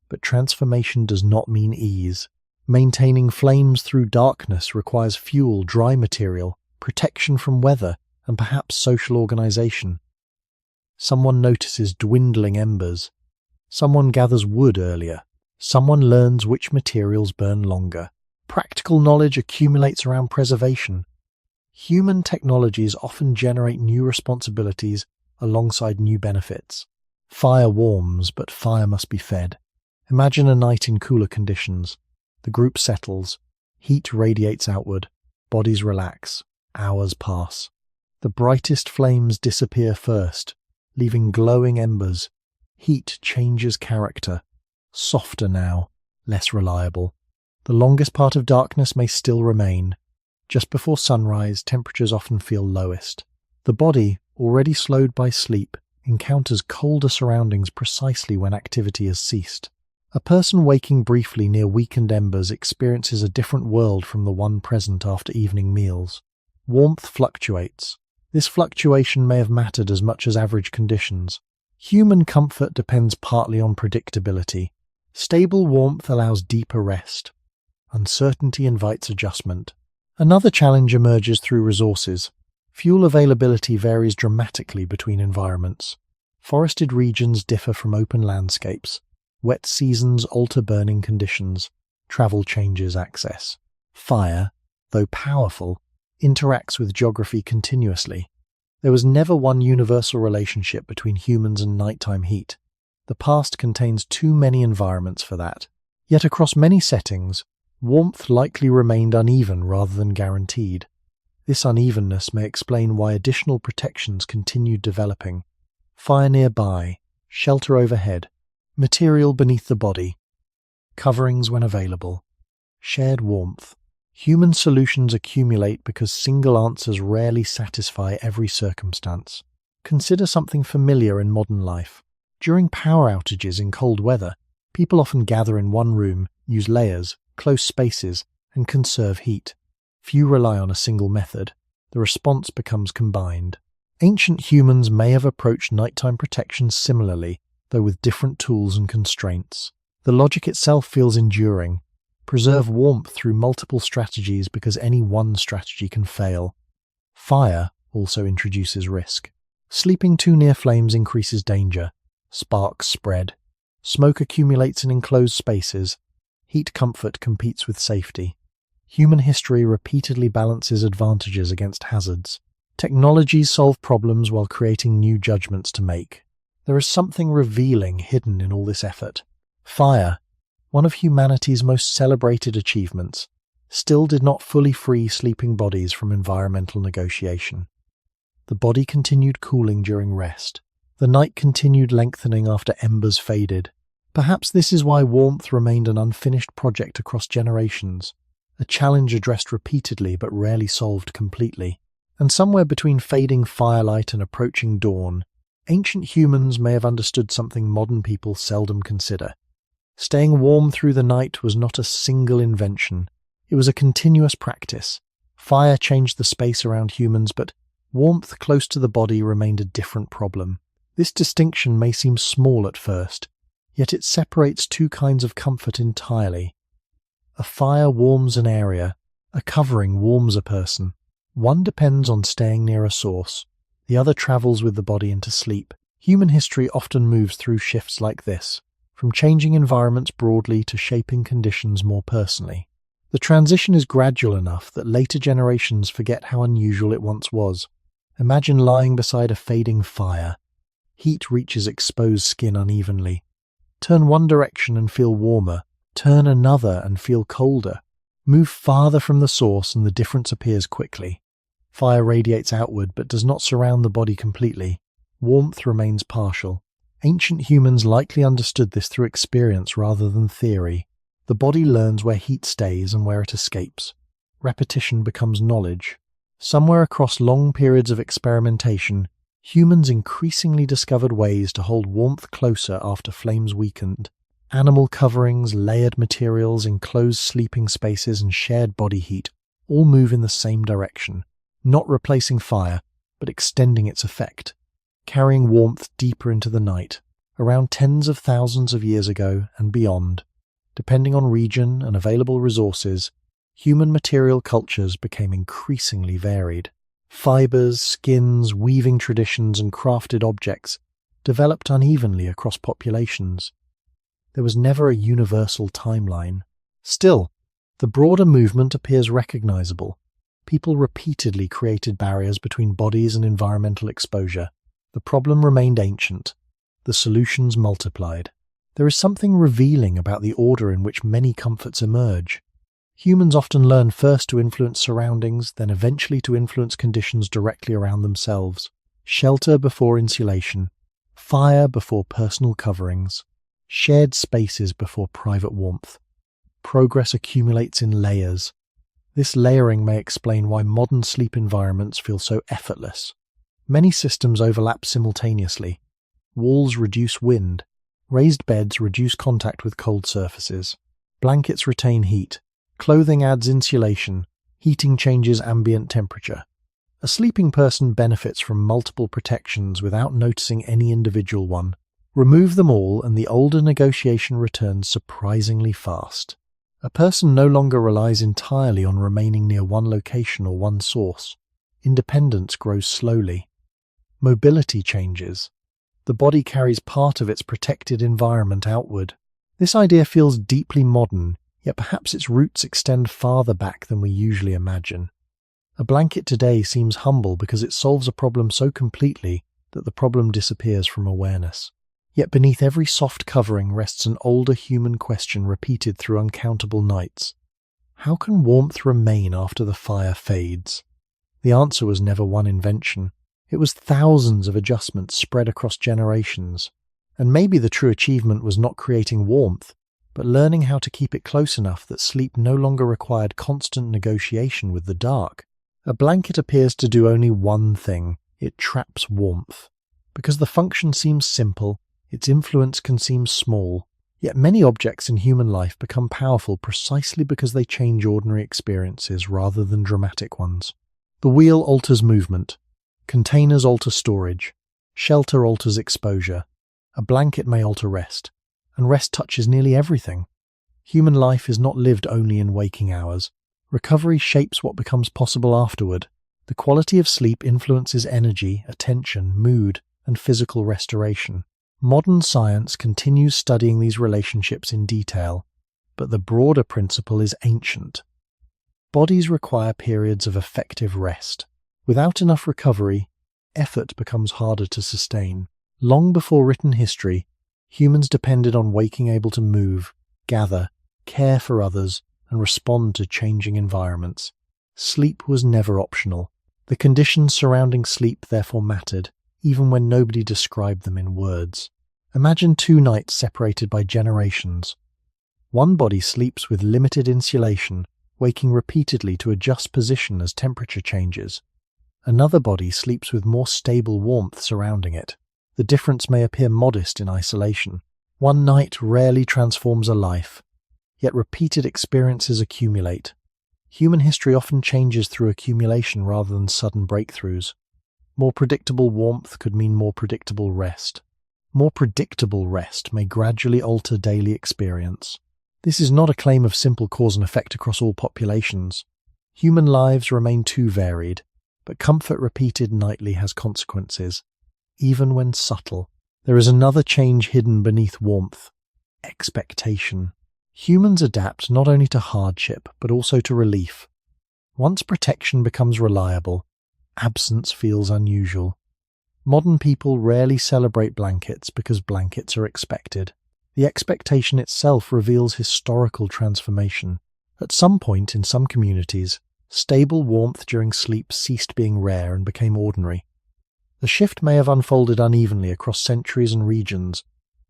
but transformation does not mean ease. Maintaining flames through darkness requires fuel, dry material, protection from weather, and perhaps social organization. Someone notices dwindling embers. Someone gathers wood earlier. Someone learns which materials burn longer. Practical knowledge accumulates around preservation. Human technologies often generate new responsibilities alongside new benefits. Fire warms, but fire must be fed. Imagine a night in cooler conditions. The group settles. Heat radiates outward. Bodies relax. Hours pass. The brightest flames disappear first, leaving glowing embers. Heat changes character. Softer now, less reliable. The longest part of darkness may still remain. Just before sunrise, temperatures often feel lowest. The body, already slowed by sleep, encounters colder surroundings precisely when activity has ceased. A person waking briefly near weakened embers experiences a different world from the one present after evening meals. Warmth fluctuates. This fluctuation may have mattered as much as average conditions. Human comfort depends partly on predictability. Stable warmth allows deeper rest. Uncertainty invites adjustment. Another challenge emerges through resources. Fuel availability varies dramatically between environments. Forested regions differ from open landscapes. Wet seasons alter burning conditions. Travel changes access. Fire, though powerful, interacts with geography continuously. There was never one universal relationship between humans and nighttime heat. The past contains too many environments for that. Yet across many settings, warmth likely remained uneven rather than guaranteed. This unevenness may explain why additional protections continued developing. Fire nearby, shelter overhead, material beneath the body, coverings when available, shared warmth. Human solutions accumulate because single answers rarely satisfy every circumstance. Consider something familiar in modern life. During power outages in cold weather, people often gather in one room, use layers, close spaces, and conserve heat. Few rely on a single method. The response becomes combined. Ancient humans may have approached nighttime protection similarly, though with different tools and constraints. The logic itself feels enduring. Preserve warmth through multiple strategies because any one strategy can fail. Fire also introduces risk. Sleeping too near flames increases danger. Sparks spread. Smoke accumulates in enclosed spaces. Heat comfort competes with safety. Human history repeatedly balances advantages against hazards. Technologies solve problems while creating new judgments to make. There is something revealing hidden in all this effort. Fire, one of humanity's most celebrated achievements, still did not fully free sleeping bodies from environmental negotiation. The body continued cooling during rest. The night continued lengthening after embers faded. Perhaps this is why warmth remained an unfinished project across generations, a challenge addressed repeatedly but rarely solved completely. And somewhere between fading firelight and approaching dawn, ancient humans may have understood something modern people seldom consider. Staying warm through the night was not a single invention. It was a continuous practice. Fire changed the space around humans, but warmth close to the body remained a different problem. This distinction may seem small at first, yet it separates two kinds of comfort entirely. A fire warms an area, a covering warms a person. One depends on staying near a source, the other travels with the body into sleep. Human history often moves through shifts like this, from changing environments broadly to shaping conditions more personally. The transition is gradual enough that later generations forget how unusual it once was. Imagine lying beside a fading fire. Heat reaches exposed skin unevenly. Turn one direction and feel warmer. Turn another and feel colder. Move farther from the source and the difference appears quickly. Fire radiates outward but does not surround the body completely. Warmth remains partial. Ancient humans likely understood this through experience rather than theory. The body learns where heat stays and where it escapes. Repetition becomes knowledge. Somewhere across long periods of experimentation, humans increasingly discovered ways to hold warmth closer after flames weakened. Animal coverings, layered materials, enclosed sleeping spaces, and shared body heat all move in the same direction, not replacing fire, but extending its effect, carrying warmth deeper into the night, around tens of thousands of years ago and beyond. Depending on region and available resources, human material cultures became increasingly varied. Fibers, skins, weaving traditions, and crafted objects developed unevenly across populations. There was never a universal timeline. Still, the broader movement appears recognizable. People repeatedly created barriers between bodies and environmental exposure. The problem remained ancient. The solutions multiplied. There is something revealing about the order in which many comforts emerge. Humans often learn first to influence surroundings, then eventually to influence conditions directly around themselves. Shelter before insulation, fire before personal coverings, shared spaces before private warmth. Progress accumulates in layers. This layering may explain why modern sleep environments feel so effortless. Many systems overlap simultaneously. Walls reduce wind. Raised beds reduce contact with cold surfaces. Blankets retain heat. Clothing adds insulation. Heating changes ambient temperature. A sleeping person benefits from multiple protections without noticing any individual one. Remove them all and the older negotiation returns surprisingly fast. A person no longer relies entirely on remaining near one location or one source. Independence grows slowly. Mobility changes. The body carries part of its protected environment outward. This idea feels deeply modern, yet perhaps its roots extend farther back than we usually imagine. A blanket today seems humble because it solves a problem so completely that the problem disappears from awareness. Yet beneath every soft covering rests an older human question repeated through uncountable nights. How can warmth remain after the fire fades? The answer was never one invention. It was thousands of adjustments spread across generations. And maybe the true achievement was not creating warmth, but learning how to keep it close enough that sleep no longer required constant negotiation with the dark. A blanket appears to do only one thing: it traps warmth. Because the function seems simple, its influence can seem small. Yet many objects in human life become powerful precisely because they change ordinary experiences rather than dramatic ones. The wheel alters movement. Containers alter storage. Shelter alters exposure. A blanket may alter rest. And rest touches nearly everything. Human life is not lived only in waking hours. Recovery shapes what becomes possible afterward. The quality of sleep influences energy, attention, mood, and physical restoration. Modern science continues studying these relationships in detail, but the broader principle is ancient. Bodies require periods of effective rest. Without enough recovery, effort becomes harder to sustain. Long before written history, humans depended on waking able to move, gather, care for others, and respond to changing environments. Sleep was never optional. The conditions surrounding sleep therefore mattered, even when nobody described them in words. Imagine 2 nights separated by generations. One body sleeps with limited insulation, waking repeatedly to adjust position as temperature changes. Another body sleeps with more stable warmth surrounding it. The difference may appear modest in isolation. One night rarely transforms a life, yet repeated experiences accumulate. Human history often changes through accumulation rather than sudden breakthroughs. More predictable warmth could mean more predictable rest. More predictable rest may gradually alter daily experience. This is not a claim of simple cause and effect across all populations. Human lives remain too varied, but comfort repeated nightly has consequences, even when subtle. There is another change hidden beneath warmth: expectation. Humans adapt not only to hardship, but also to relief. Once protection becomes reliable, absence feels unusual. Modern people rarely celebrate blankets because blankets are expected. The expectation itself reveals historical transformation. At some point in some communities, stable warmth during sleep ceased being rare and became ordinary. The shift may have unfolded unevenly across centuries and regions,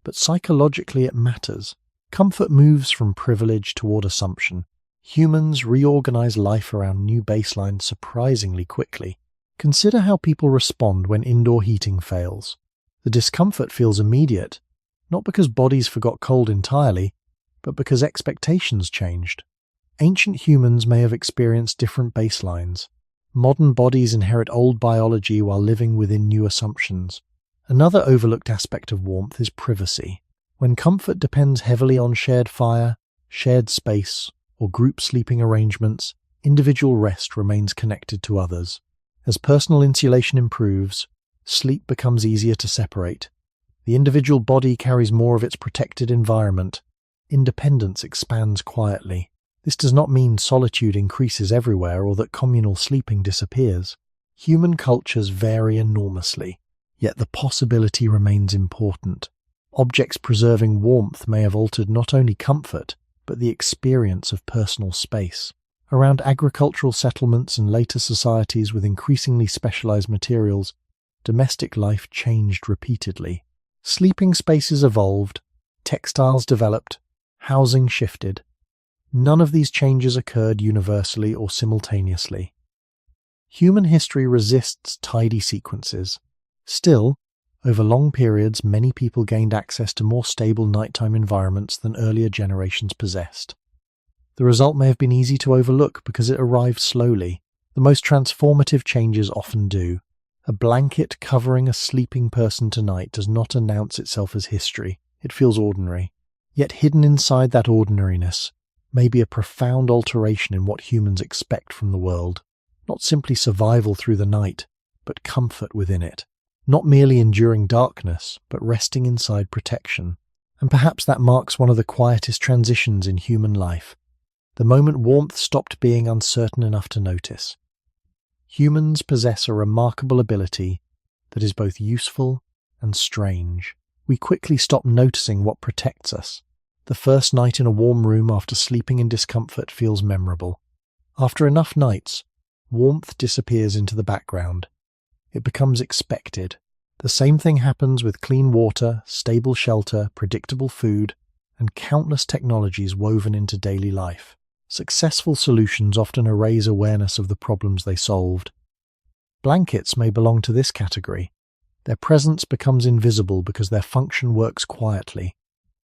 but psychologically it matters. Comfort moves from privilege toward assumption. Humans reorganize life around new baselines surprisingly quickly. Consider how people respond when indoor heating fails. The discomfort feels immediate, not because bodies forgot cold entirely, but because expectations changed. Ancient humans may have experienced different baselines. Modern bodies inherit old biology while living within new assumptions. Another overlooked aspect of warmth is privacy. When comfort depends heavily on shared fire, shared space, or group sleeping arrangements, individual rest remains connected to others. As personal insulation improves, sleep becomes easier to separate. The individual body carries more of its protected environment. Independence expands quietly. This does not mean solitude increases everywhere or that communal sleeping disappears. Human cultures vary enormously, yet the possibility remains important. Objects preserving warmth may have altered not only comfort, but the experience of personal space. Around agricultural settlements and later societies with increasingly specialized materials, domestic life changed repeatedly. Sleeping spaces evolved, textiles developed, housing shifted. None of these changes occurred universally or simultaneously. Human history resists tidy sequences. Still, over long periods, many people gained access to more stable nighttime environments than earlier generations possessed. The result may have been easy to overlook because it arrived slowly. The most transformative changes often do. A blanket covering a sleeping person tonight does not announce itself as history. It feels ordinary. Yet hidden inside that ordinariness may be a profound alteration in what humans expect from the world. Not simply survival through the night, but comfort within it. Not merely enduring darkness, but resting inside protection. And perhaps that marks one of the quietest transitions in human life. The moment warmth stopped being uncertain enough to notice. Humans possess a remarkable ability that is both useful and strange. We quickly stop noticing what protects us. The first night in a warm room after sleeping in discomfort feels memorable. After enough nights, warmth disappears into the background. It becomes expected. The same thing happens with clean water, stable shelter, predictable food, and countless technologies woven into daily life. Successful solutions often erase awareness of the problems they solved. Blankets may belong to this category. Their presence becomes invisible because their function works quietly.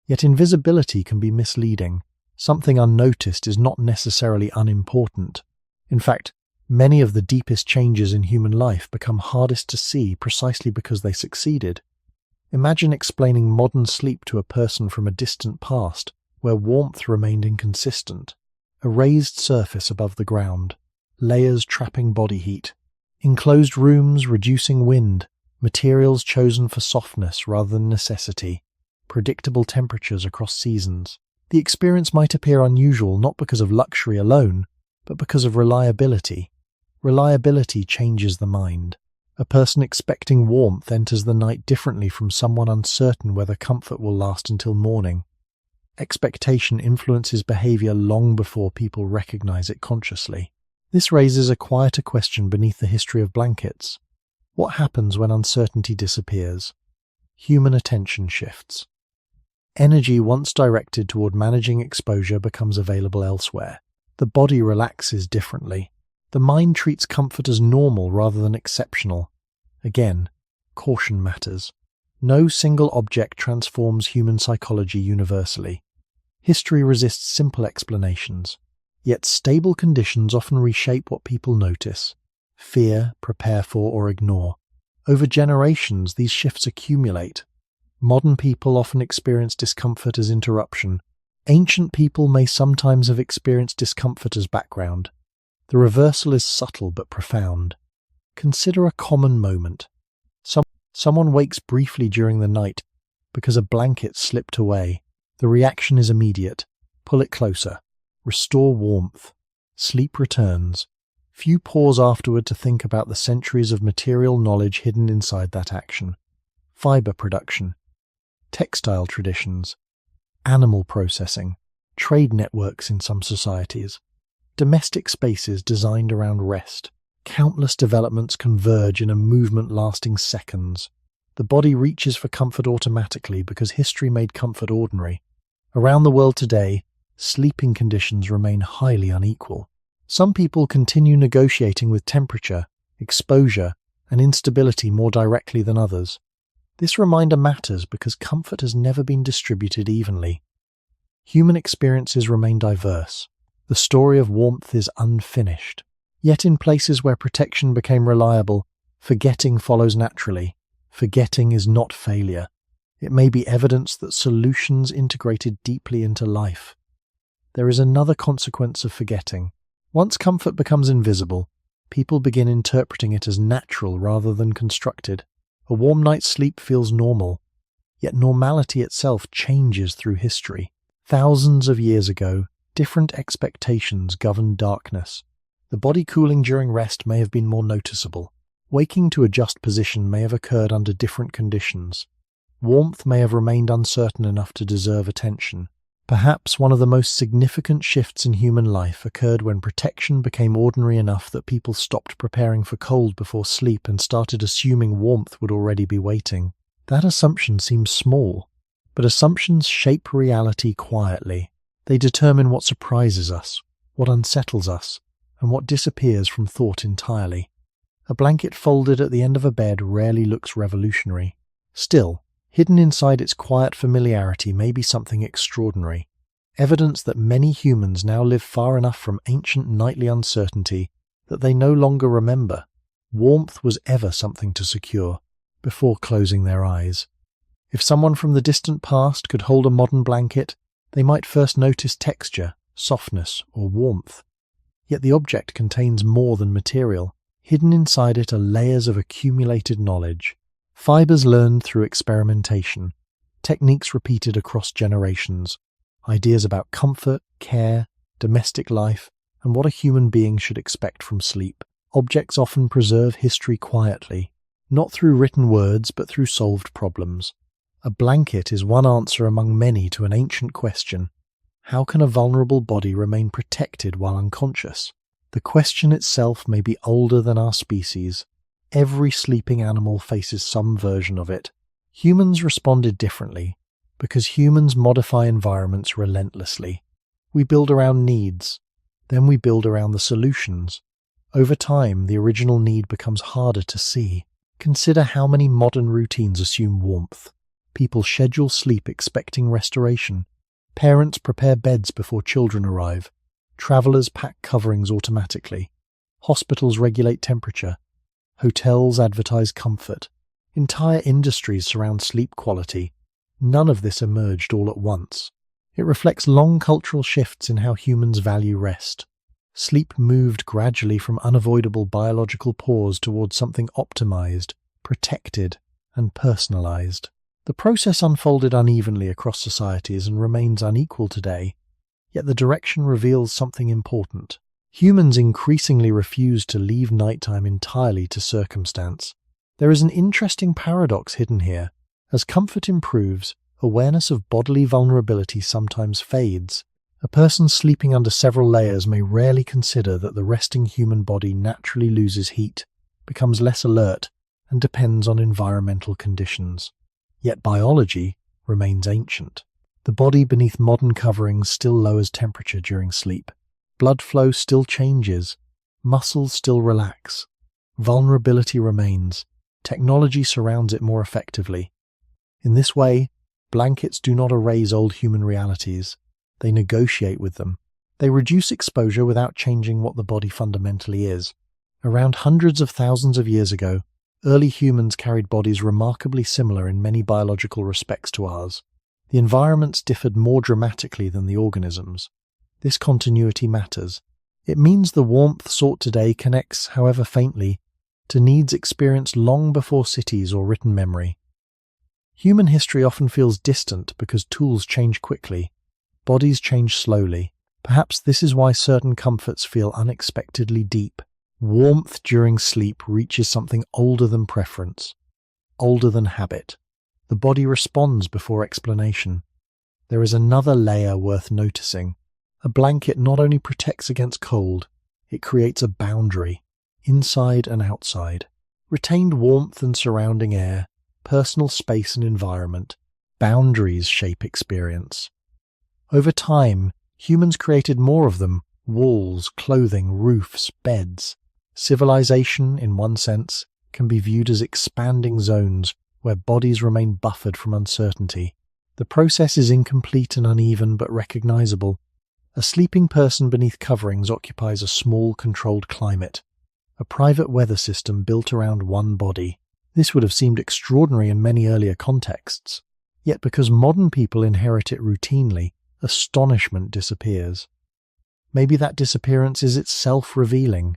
Yet invisibility can be misleading. Something unnoticed is not necessarily unimportant. In fact, many of the deepest changes in human life become hardest to see precisely because they succeeded. Imagine explaining modern sleep to a person from a distant past, where warmth remained inconsistent. A raised surface above the ground, layers trapping body heat, enclosed rooms reducing wind, materials chosen for softness rather than necessity, predictable temperatures across seasons. The experience might appear unusual not because of luxury alone, but because of reliability. Reliability changes the mind. A person expecting warmth enters the night differently from someone uncertain whether comfort will last until morning. Expectation influences behavior long before people recognize it consciously. This raises a quieter question beneath the history of blankets. What happens when uncertainty disappears? Human attention shifts. Energy once directed toward managing exposure becomes available elsewhere. The body relaxes differently. The mind treats comfort as normal rather than exceptional. Again, caution matters. No single object transforms human psychology universally. History resists simple explanations, yet stable conditions often reshape what people notice, fear, prepare for, or ignore. Over generations, these shifts accumulate. Modern people often experience discomfort as interruption. Ancient people may sometimes have experienced discomfort as background. The reversal is subtle but profound. Consider a common moment. Someone wakes briefly during the night because a blanket slipped away. The reaction is immediate. Pull it closer. Restore warmth. Sleep returns. Few pause afterward to think about the centuries of material knowledge hidden inside that action. Fiber production. Textile traditions. Animal processing. Trade networks in some societies. Domestic spaces designed around rest. Countless developments converge in a movement lasting seconds. The body reaches for comfort automatically because history made comfort ordinary. Around the world today, sleeping conditions remain highly unequal. Some people continue negotiating with temperature, exposure, and instability more directly than others. This reminder matters because comfort has never been distributed evenly. Human experiences remain diverse. The story of warmth is unfinished. Yet in places where protection became reliable, forgetting follows naturally. Forgetting is not failure. It may be evidence that solutions integrated deeply into life. There is another consequence of forgetting. Once comfort becomes invisible, people begin interpreting it as natural rather than constructed. A warm night's sleep feels normal, yet normality itself changes through history. Thousands of years ago, different expectations governed darkness. The body cooling during rest may have been more noticeable. Waking to adjust position may have occurred under different conditions. Warmth may have remained uncertain enough to deserve attention. Perhaps one of the most significant shifts in human life occurred when protection became ordinary enough that people stopped preparing for cold before sleep and started assuming warmth would already be waiting. That assumption seems small, but assumptions shape reality quietly. They determine what surprises us, what unsettles us, and what disappears from thought entirely. A blanket folded at the end of a bed rarely looks revolutionary. Still, hidden inside its quiet familiarity may be something extraordinary, evidence that many humans now live far enough from ancient nightly uncertainty that they no longer remember warmth was ever something to secure before closing their eyes. If someone from the distant past could hold a modern blanket, they might first notice texture, softness, or warmth. Yet the object contains more than material. Hidden inside it are layers of accumulated knowledge. Fibers learned through experimentation, techniques repeated across generations, ideas about comfort, care, domestic life, and what a human being should expect from sleep. Objects often preserve history quietly, not through written words but through solved problems. A blanket is one answer among many to an ancient question: how can a vulnerable body remain protected while unconscious? The question itself may be older than our species. Every sleeping animal faces some version of it. Humans responded differently, because humans modify environments relentlessly. We build around needs, then we build around the solutions. Over time, the original need becomes harder to see. Consider how many modern routines assume warmth. People schedule sleep expecting restoration. Parents prepare beds before children arrive. Travelers pack coverings automatically. Hospitals regulate temperature. Hotels advertise comfort. Entire industries surround sleep quality. None of this emerged all at once. It reflects long cultural shifts in how humans value rest. Sleep moved gradually from unavoidable biological pause towards something optimized, protected, and personalized. The process unfolded unevenly across societies and remains unequal today, yet the direction reveals something important. Humans increasingly refuse to leave nighttime entirely to circumstance. There is an interesting paradox hidden here. As comfort improves, awareness of bodily vulnerability sometimes fades. A person sleeping under several layers may rarely consider that the resting human body naturally loses heat, becomes less alert, and depends on environmental conditions. Yet biology remains ancient. The body beneath modern coverings still lowers temperature during sleep. Blood flow still changes. Muscles still relax. Vulnerability remains. Technology surrounds it more effectively. In this way, blankets do not erase old human realities. They negotiate with them. They reduce exposure without changing what the body fundamentally is. Around hundreds of thousands of years ago, early humans carried bodies remarkably similar in many biological respects to ours. The environments differed more dramatically than the organisms. This continuity matters. It means the warmth sought today connects, however faintly, to needs experienced long before cities or written memory. Human history often feels distant because tools change quickly, bodies change slowly. Perhaps this is why certain comforts feel unexpectedly deep. Warmth during sleep reaches something older than preference, older than habit. The body responds before explanation. There is another layer worth noticing. A blanket not only protects against cold, it creates a boundary. inside and outside, retained warmth and surrounding air, personal space and environment. Boundaries shape experience. Over time, humans created more of them: walls, clothing, roofs, beds. Civilization, in one sense, can be viewed as expanding zones where bodies remain buffered from uncertainty. The process is incomplete and uneven but recognizable. A sleeping person beneath coverings occupies a small, controlled climate, a private weather system built around one body. This would have seemed extraordinary in many earlier contexts. Yet because modern people inherit it routinely, astonishment disappears. Maybe that disappearance is itself revealing.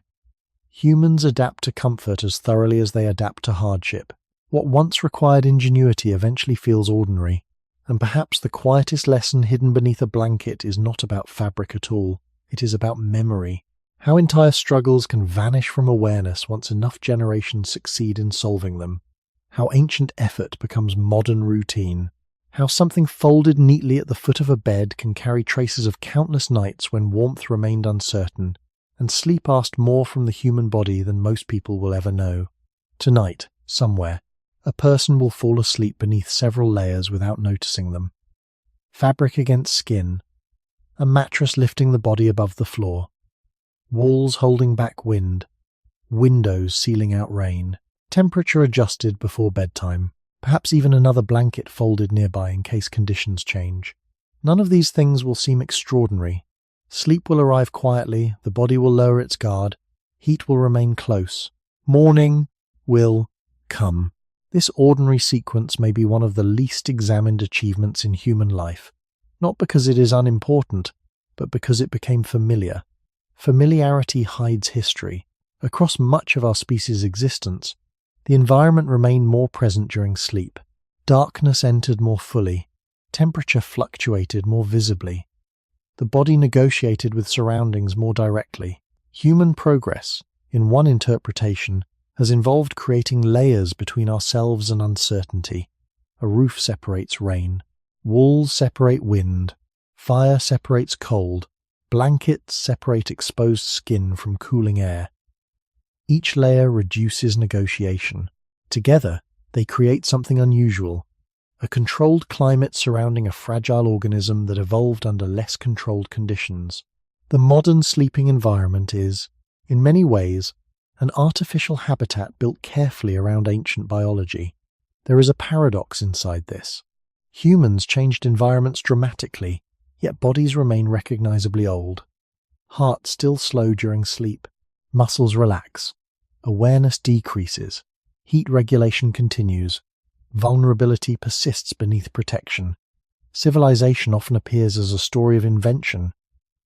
Humans adapt to comfort as thoroughly as they adapt to hardship. What once required ingenuity eventually feels ordinary. And perhaps the quietest lesson hidden beneath a blanket is not about fabric at all. It is about memory. How entire struggles can vanish from awareness once enough generations succeed in solving them. How ancient effort becomes modern routine. How something folded neatly at the foot of a bed can carry traces of countless nights when warmth remained uncertain, and sleep asked more from the human body than most people will ever know. Tonight, somewhere, a person will fall asleep beneath several layers without noticing them. Fabric against skin, a mattress lifting the body above the floor, walls holding back wind, windows sealing out rain, temperature adjusted before bedtime, perhaps even another blanket folded nearby in case conditions change. None of these things will seem extraordinary. Sleep will arrive quietly, the body will lower its guard, heat will remain close. Morning will come. This ordinary sequence may be one of the least examined achievements in human life, not because it is unimportant, but because it became familiar. Familiarity hides history. Across much of our species' existence, the environment remained more present during sleep. Darkness entered more fully. Temperature fluctuated more visibly. The body negotiated with surroundings more directly. Human progress, in one interpretation, has involved creating layers between ourselves and uncertainty. A roof separates rain. Walls separate wind. Fire separates cold. Blankets separate exposed skin from cooling air. Each layer reduces negotiation. Together, they create something unusual, a controlled climate surrounding a fragile organism that evolved under less controlled conditions. The modern sleeping environment is, in many ways, an artificial habitat built carefully around ancient biology. There is a paradox inside this. Humans changed environments dramatically, yet bodies remain recognizably old. Hearts still slow during sleep. Muscles relax. Awareness decreases. Heat regulation continues. Vulnerability persists beneath protection. Civilization often appears as a story of invention,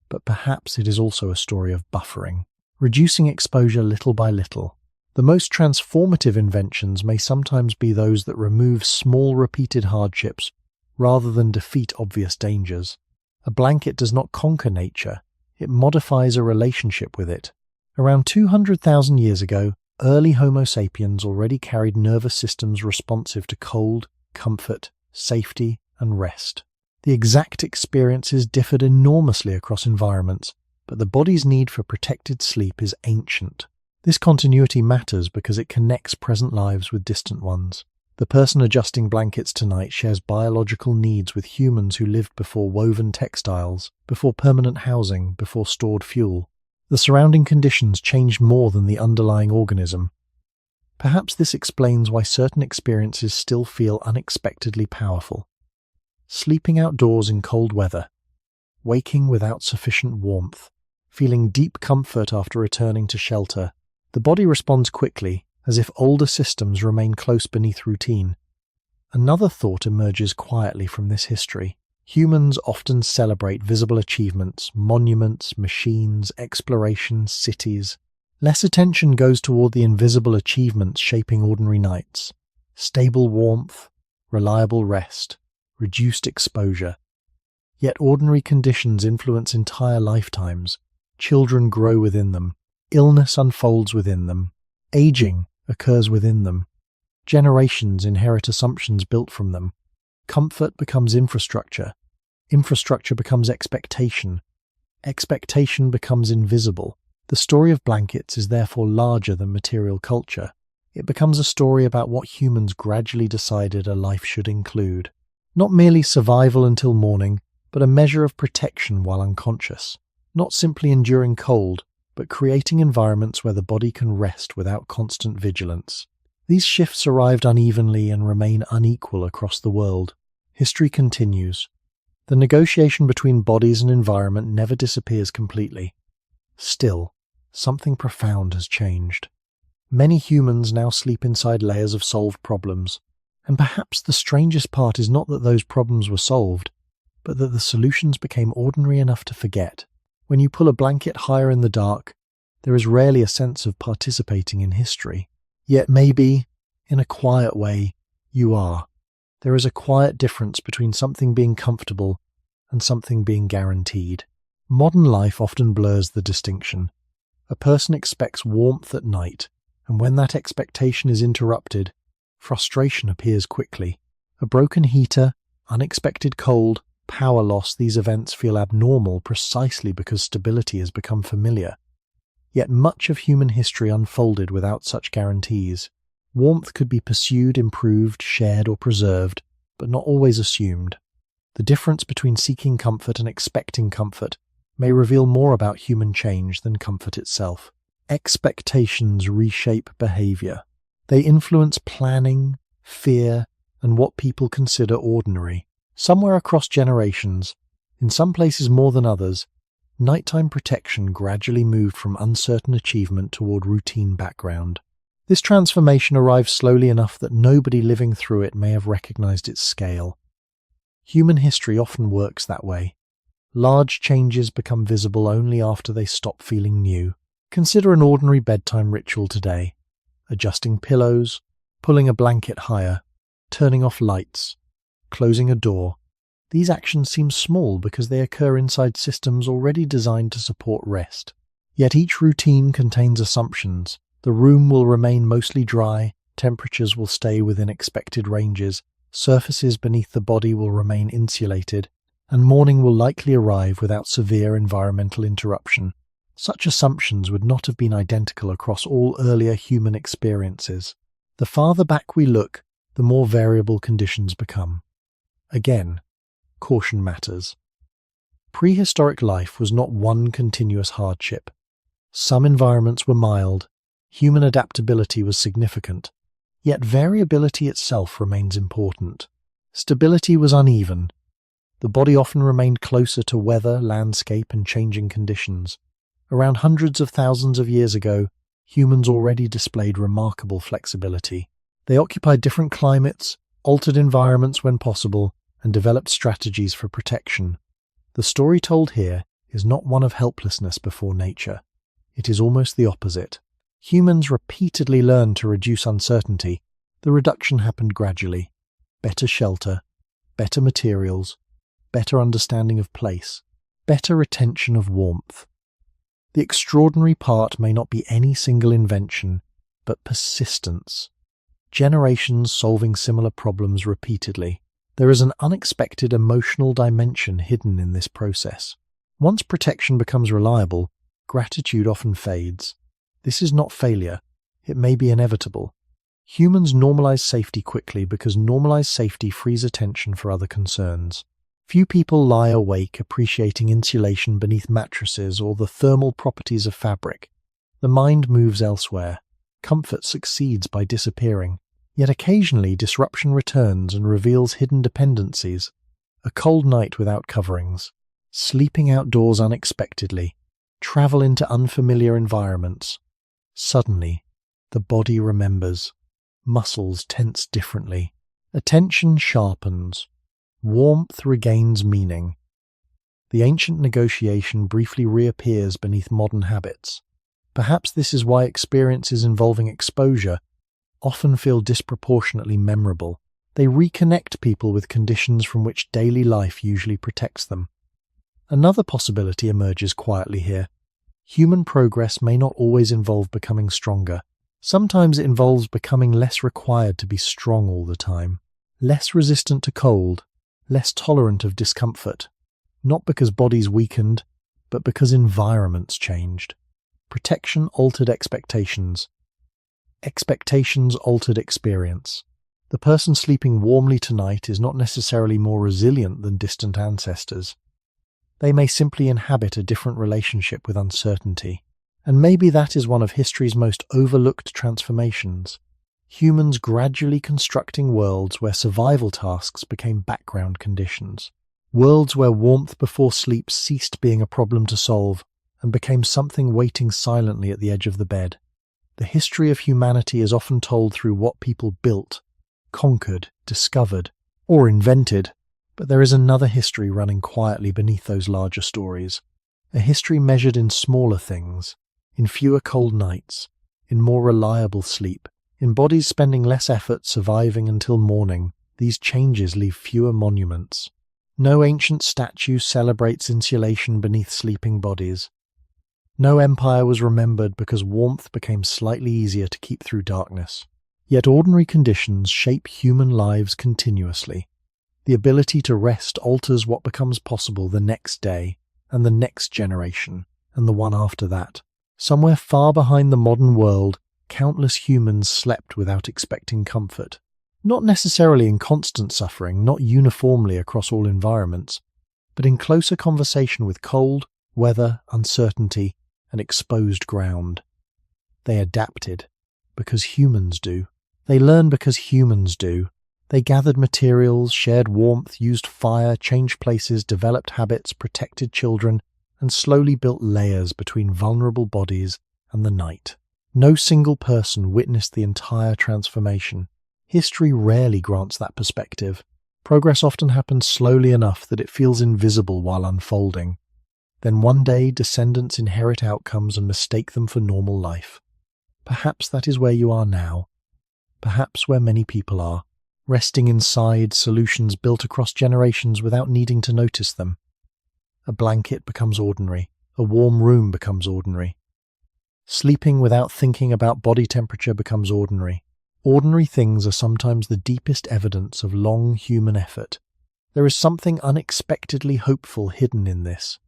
but perhaps it is also a story of buffering, reducing exposure little by little. The most transformative inventions may sometimes be those that remove small repeated hardships rather than defeat obvious dangers. A blanket does not conquer nature, it modifies a relationship with it. Around 200,000 years ago, early Homo sapiens already carried nervous systems responsive to cold, comfort, safety, and rest. The exact experiences differed enormously across environments, but the body's need for protected sleep is ancient. This continuity matters because it connects present lives with distant ones. The person adjusting blankets tonight shares biological needs with humans who lived before woven textiles, before permanent housing, before stored fuel. The surrounding conditions changed more than the underlying organism. Perhaps this explains why certain experiences still feel unexpectedly powerful. Sleeping outdoors in cold weather, waking without sufficient warmth, feeling deep comfort after returning to shelter. The body responds quickly, as if older systems remain close beneath routine. Another thought emerges quietly from this history. Humans often celebrate visible achievements, monuments, machines, exploration, cities. Less attention goes toward the invisible achievements shaping ordinary nights. Stable warmth, reliable rest, reduced exposure. Yet ordinary conditions influence entire lifetimes. Children grow within them. Illness unfolds within them. Aging occurs within them. Generations inherit assumptions built from them. Comfort becomes infrastructure. Infrastructure becomes expectation. Expectation becomes invisible. The story of blankets is therefore larger than material culture. It becomes a story about what humans gradually decided a life should include. Not merely survival until morning, but a measure of protection while unconscious. Not simply enduring cold, but creating environments where the body can rest without constant vigilance. These shifts arrived unevenly and remain unequal across the world. History continues. The negotiation between bodies and environment never disappears completely. Still, something profound has changed. Many humans now sleep inside layers of solved problems, and perhaps the strangest part is not that those problems were solved, but that the solutions became ordinary enough to forget. When you pull a blanket higher in the dark, there is rarely a sense of participating in history. Yet maybe, in a quiet way, you are. There is a quiet difference between something being comfortable and something being guaranteed. Modern life often blurs the distinction. A person expects warmth at night, and when that expectation is interrupted, frustration appears quickly. A broken heater, unexpected cold, power loss, these events feel abnormal precisely because stability has become familiar. Yet much of human history unfolded without such guarantees. Warmth could be pursued, improved, shared, or preserved, but not always assumed. The difference between seeking comfort and expecting comfort may reveal more about human change than comfort itself. Expectations reshape behavior. They influence planning, fear, and what people consider ordinary. Somewhere across generations, in some places more than others, nighttime protection gradually moved from uncertain achievement toward routine background. This transformation arrived slowly enough that nobody living through it may have recognized its scale. Human history often works that way. Large changes become visible only after they stop feeling new. Consider an ordinary bedtime ritual today. Adjusting pillows, pulling a blanket higher, turning off lights, closing a door. These actions seem small because they occur inside systems already designed to support rest. Yet each routine contains assumptions. The room will remain mostly dry, temperatures will stay within expected ranges, surfaces beneath the body will remain insulated, and morning will likely arrive without severe environmental interruption. Such assumptions would not have been identical across all earlier human experiences. The farther back we look, the more variable conditions become. Again, caution matters. Prehistoric life was not one continuous hardship. Some environments were mild, human adaptability was significant, yet variability itself remains important. Stability was uneven. The body often remained closer to weather, landscape, and changing conditions. Around hundreds of thousands of years ago, humans already displayed remarkable flexibility. They occupied different climates, altered environments when possible, and developed strategies for protection. The story told here is not one of helplessness before nature. It is almost the opposite. Humans repeatedly learned to reduce uncertainty. The reduction happened gradually. Better shelter, better materials, better understanding of place, better retention of warmth. The extraordinary part may not be any single invention, but persistence. Generations solving similar problems repeatedly. There is an unexpected emotional dimension hidden in this process. Once protection becomes reliable, gratitude often fades. This is not failure. It may be inevitable. Humans normalize safety quickly because normalized safety frees attention for other concerns. Few people lie awake appreciating insulation beneath mattresses or the thermal properties of fabric. The mind moves elsewhere. Comfort succeeds by disappearing. Yet occasionally disruption returns and reveals hidden dependencies. A cold night without coverings, sleeping outdoors unexpectedly, travel into unfamiliar environments. Suddenly, the body remembers. Muscles tense differently. Attention sharpens. Warmth regains meaning. The ancient negotiation briefly reappears beneath modern habits. Perhaps this is why experiences involving exposure often feel disproportionately memorable. They reconnect people with conditions from which daily life usually protects them. Another possibility emerges quietly here. Human progress may not always involve becoming stronger. Sometimes it involves becoming less required to be strong all the time, less resistant to cold, less tolerant of discomfort, not because bodies weakened, but because environments changed. Protection altered expectations. Expectations altered experience. The person sleeping warmly tonight is not necessarily more resilient than distant ancestors. They may simply inhabit a different relationship with uncertainty. And maybe that is one of history's most overlooked transformations. Humans gradually constructing worlds where survival tasks became background conditions. Worlds where warmth before sleep ceased being a problem to solve and became something waiting silently at the edge of the bed. The history of humanity is often told through what people built, conquered, discovered, or invented, but there is another history running quietly beneath those larger stories. A history measured in smaller things, in fewer cold nights, in more reliable sleep, in bodies spending less effort surviving until morning. These changes leave fewer monuments. No ancient statue celebrates insulation beneath sleeping bodies. No empire was remembered because warmth became slightly easier to keep through darkness. Yet ordinary conditions shape human lives continuously. The ability to rest alters what becomes possible the next day, and the next generation, and the one after that. Somewhere far behind the modern world, countless humans slept without expecting comfort. Not necessarily in constant suffering, not uniformly across all environments, but in closer conversation with cold, weather, uncertainty, and exposed ground. They adapted, because humans do. They learned because humans do. They gathered materials, shared warmth, used fire, changed places, developed habits, protected children, and slowly built layers between vulnerable bodies and the night. No single person witnessed the entire transformation. History rarely grants that perspective. Progress often happens slowly enough that it feels invisible while unfolding. Then one day, descendants inherit outcomes and mistake them for normal life. Perhaps that is where you are now. Perhaps where many people are, resting inside solutions built across generations without needing to notice them. A blanket becomes ordinary. A warm room becomes ordinary. Sleeping without thinking about body temperature becomes ordinary. Ordinary things are sometimes the deepest evidence of long human effort. There is something unexpectedly hopeful hidden in this.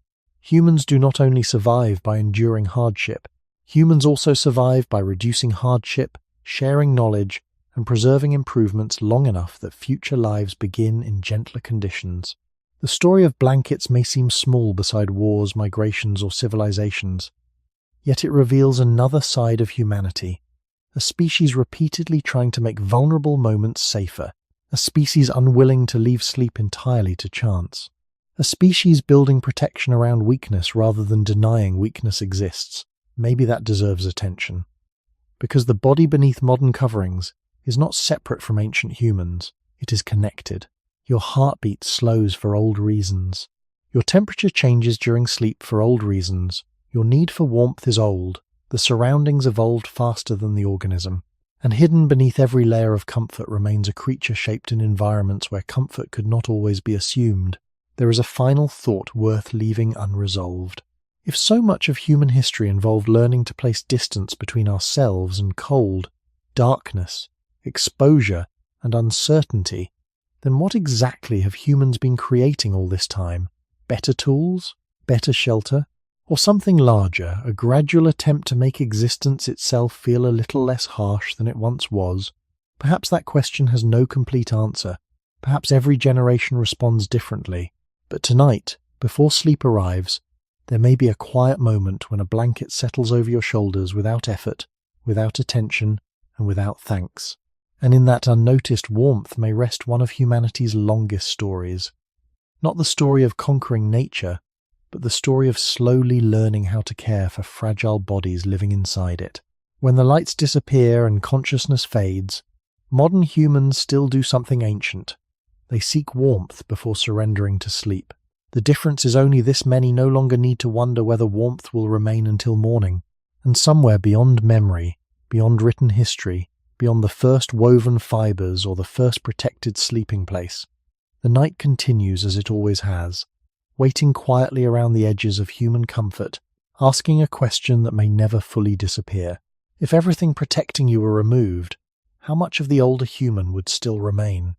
Humans do not only survive by enduring hardship, humans also survive by reducing hardship, sharing knowledge, and preserving improvements long enough that future lives begin in gentler conditions. The story of blankets may seem small beside wars, migrations, or civilizations, yet it reveals another side of humanity, a species repeatedly trying to make vulnerable moments safer, a species unwilling to leave sleep entirely to chance, a species building protection around weakness rather than denying weakness exists. Maybe that deserves attention. Because the body beneath modern coverings is not separate from ancient humans, it is connected. Your heartbeat slows for old reasons. Your temperature changes during sleep for old reasons. Your need for warmth is old. The surroundings evolved faster than the organism. And hidden beneath every layer of comfort remains a creature shaped in environments where comfort could not always be assumed. There is a final thought worth leaving unresolved. If so much of human history involved learning to place distance between ourselves and cold, darkness, exposure, and uncertainty, then what exactly have humans been creating all this time? Better tools? Better shelter? Or something larger, a gradual attempt to make existence itself feel a little less harsh than it once was? Perhaps that question has no complete answer. Perhaps every generation responds differently. But tonight, before sleep arrives, there may be a quiet moment when a blanket settles over your shoulders without effort, without attention, and without thanks. And in that unnoticed warmth may rest one of humanity's longest stories. Not the story of conquering nature, but the story of slowly learning how to care for fragile bodies living inside it. When the lights disappear and consciousness fades, modern humans still do something ancient. They seek warmth before surrendering to sleep. The difference is only this: many no longer need to wonder whether warmth will remain until morning. And somewhere beyond memory, beyond written history, beyond the first woven fibers or the first protected sleeping place, the night continues as it always has, waiting quietly around the edges of human comfort, asking a question that may never fully disappear. If everything protecting you were removed, how much of the older human would still remain?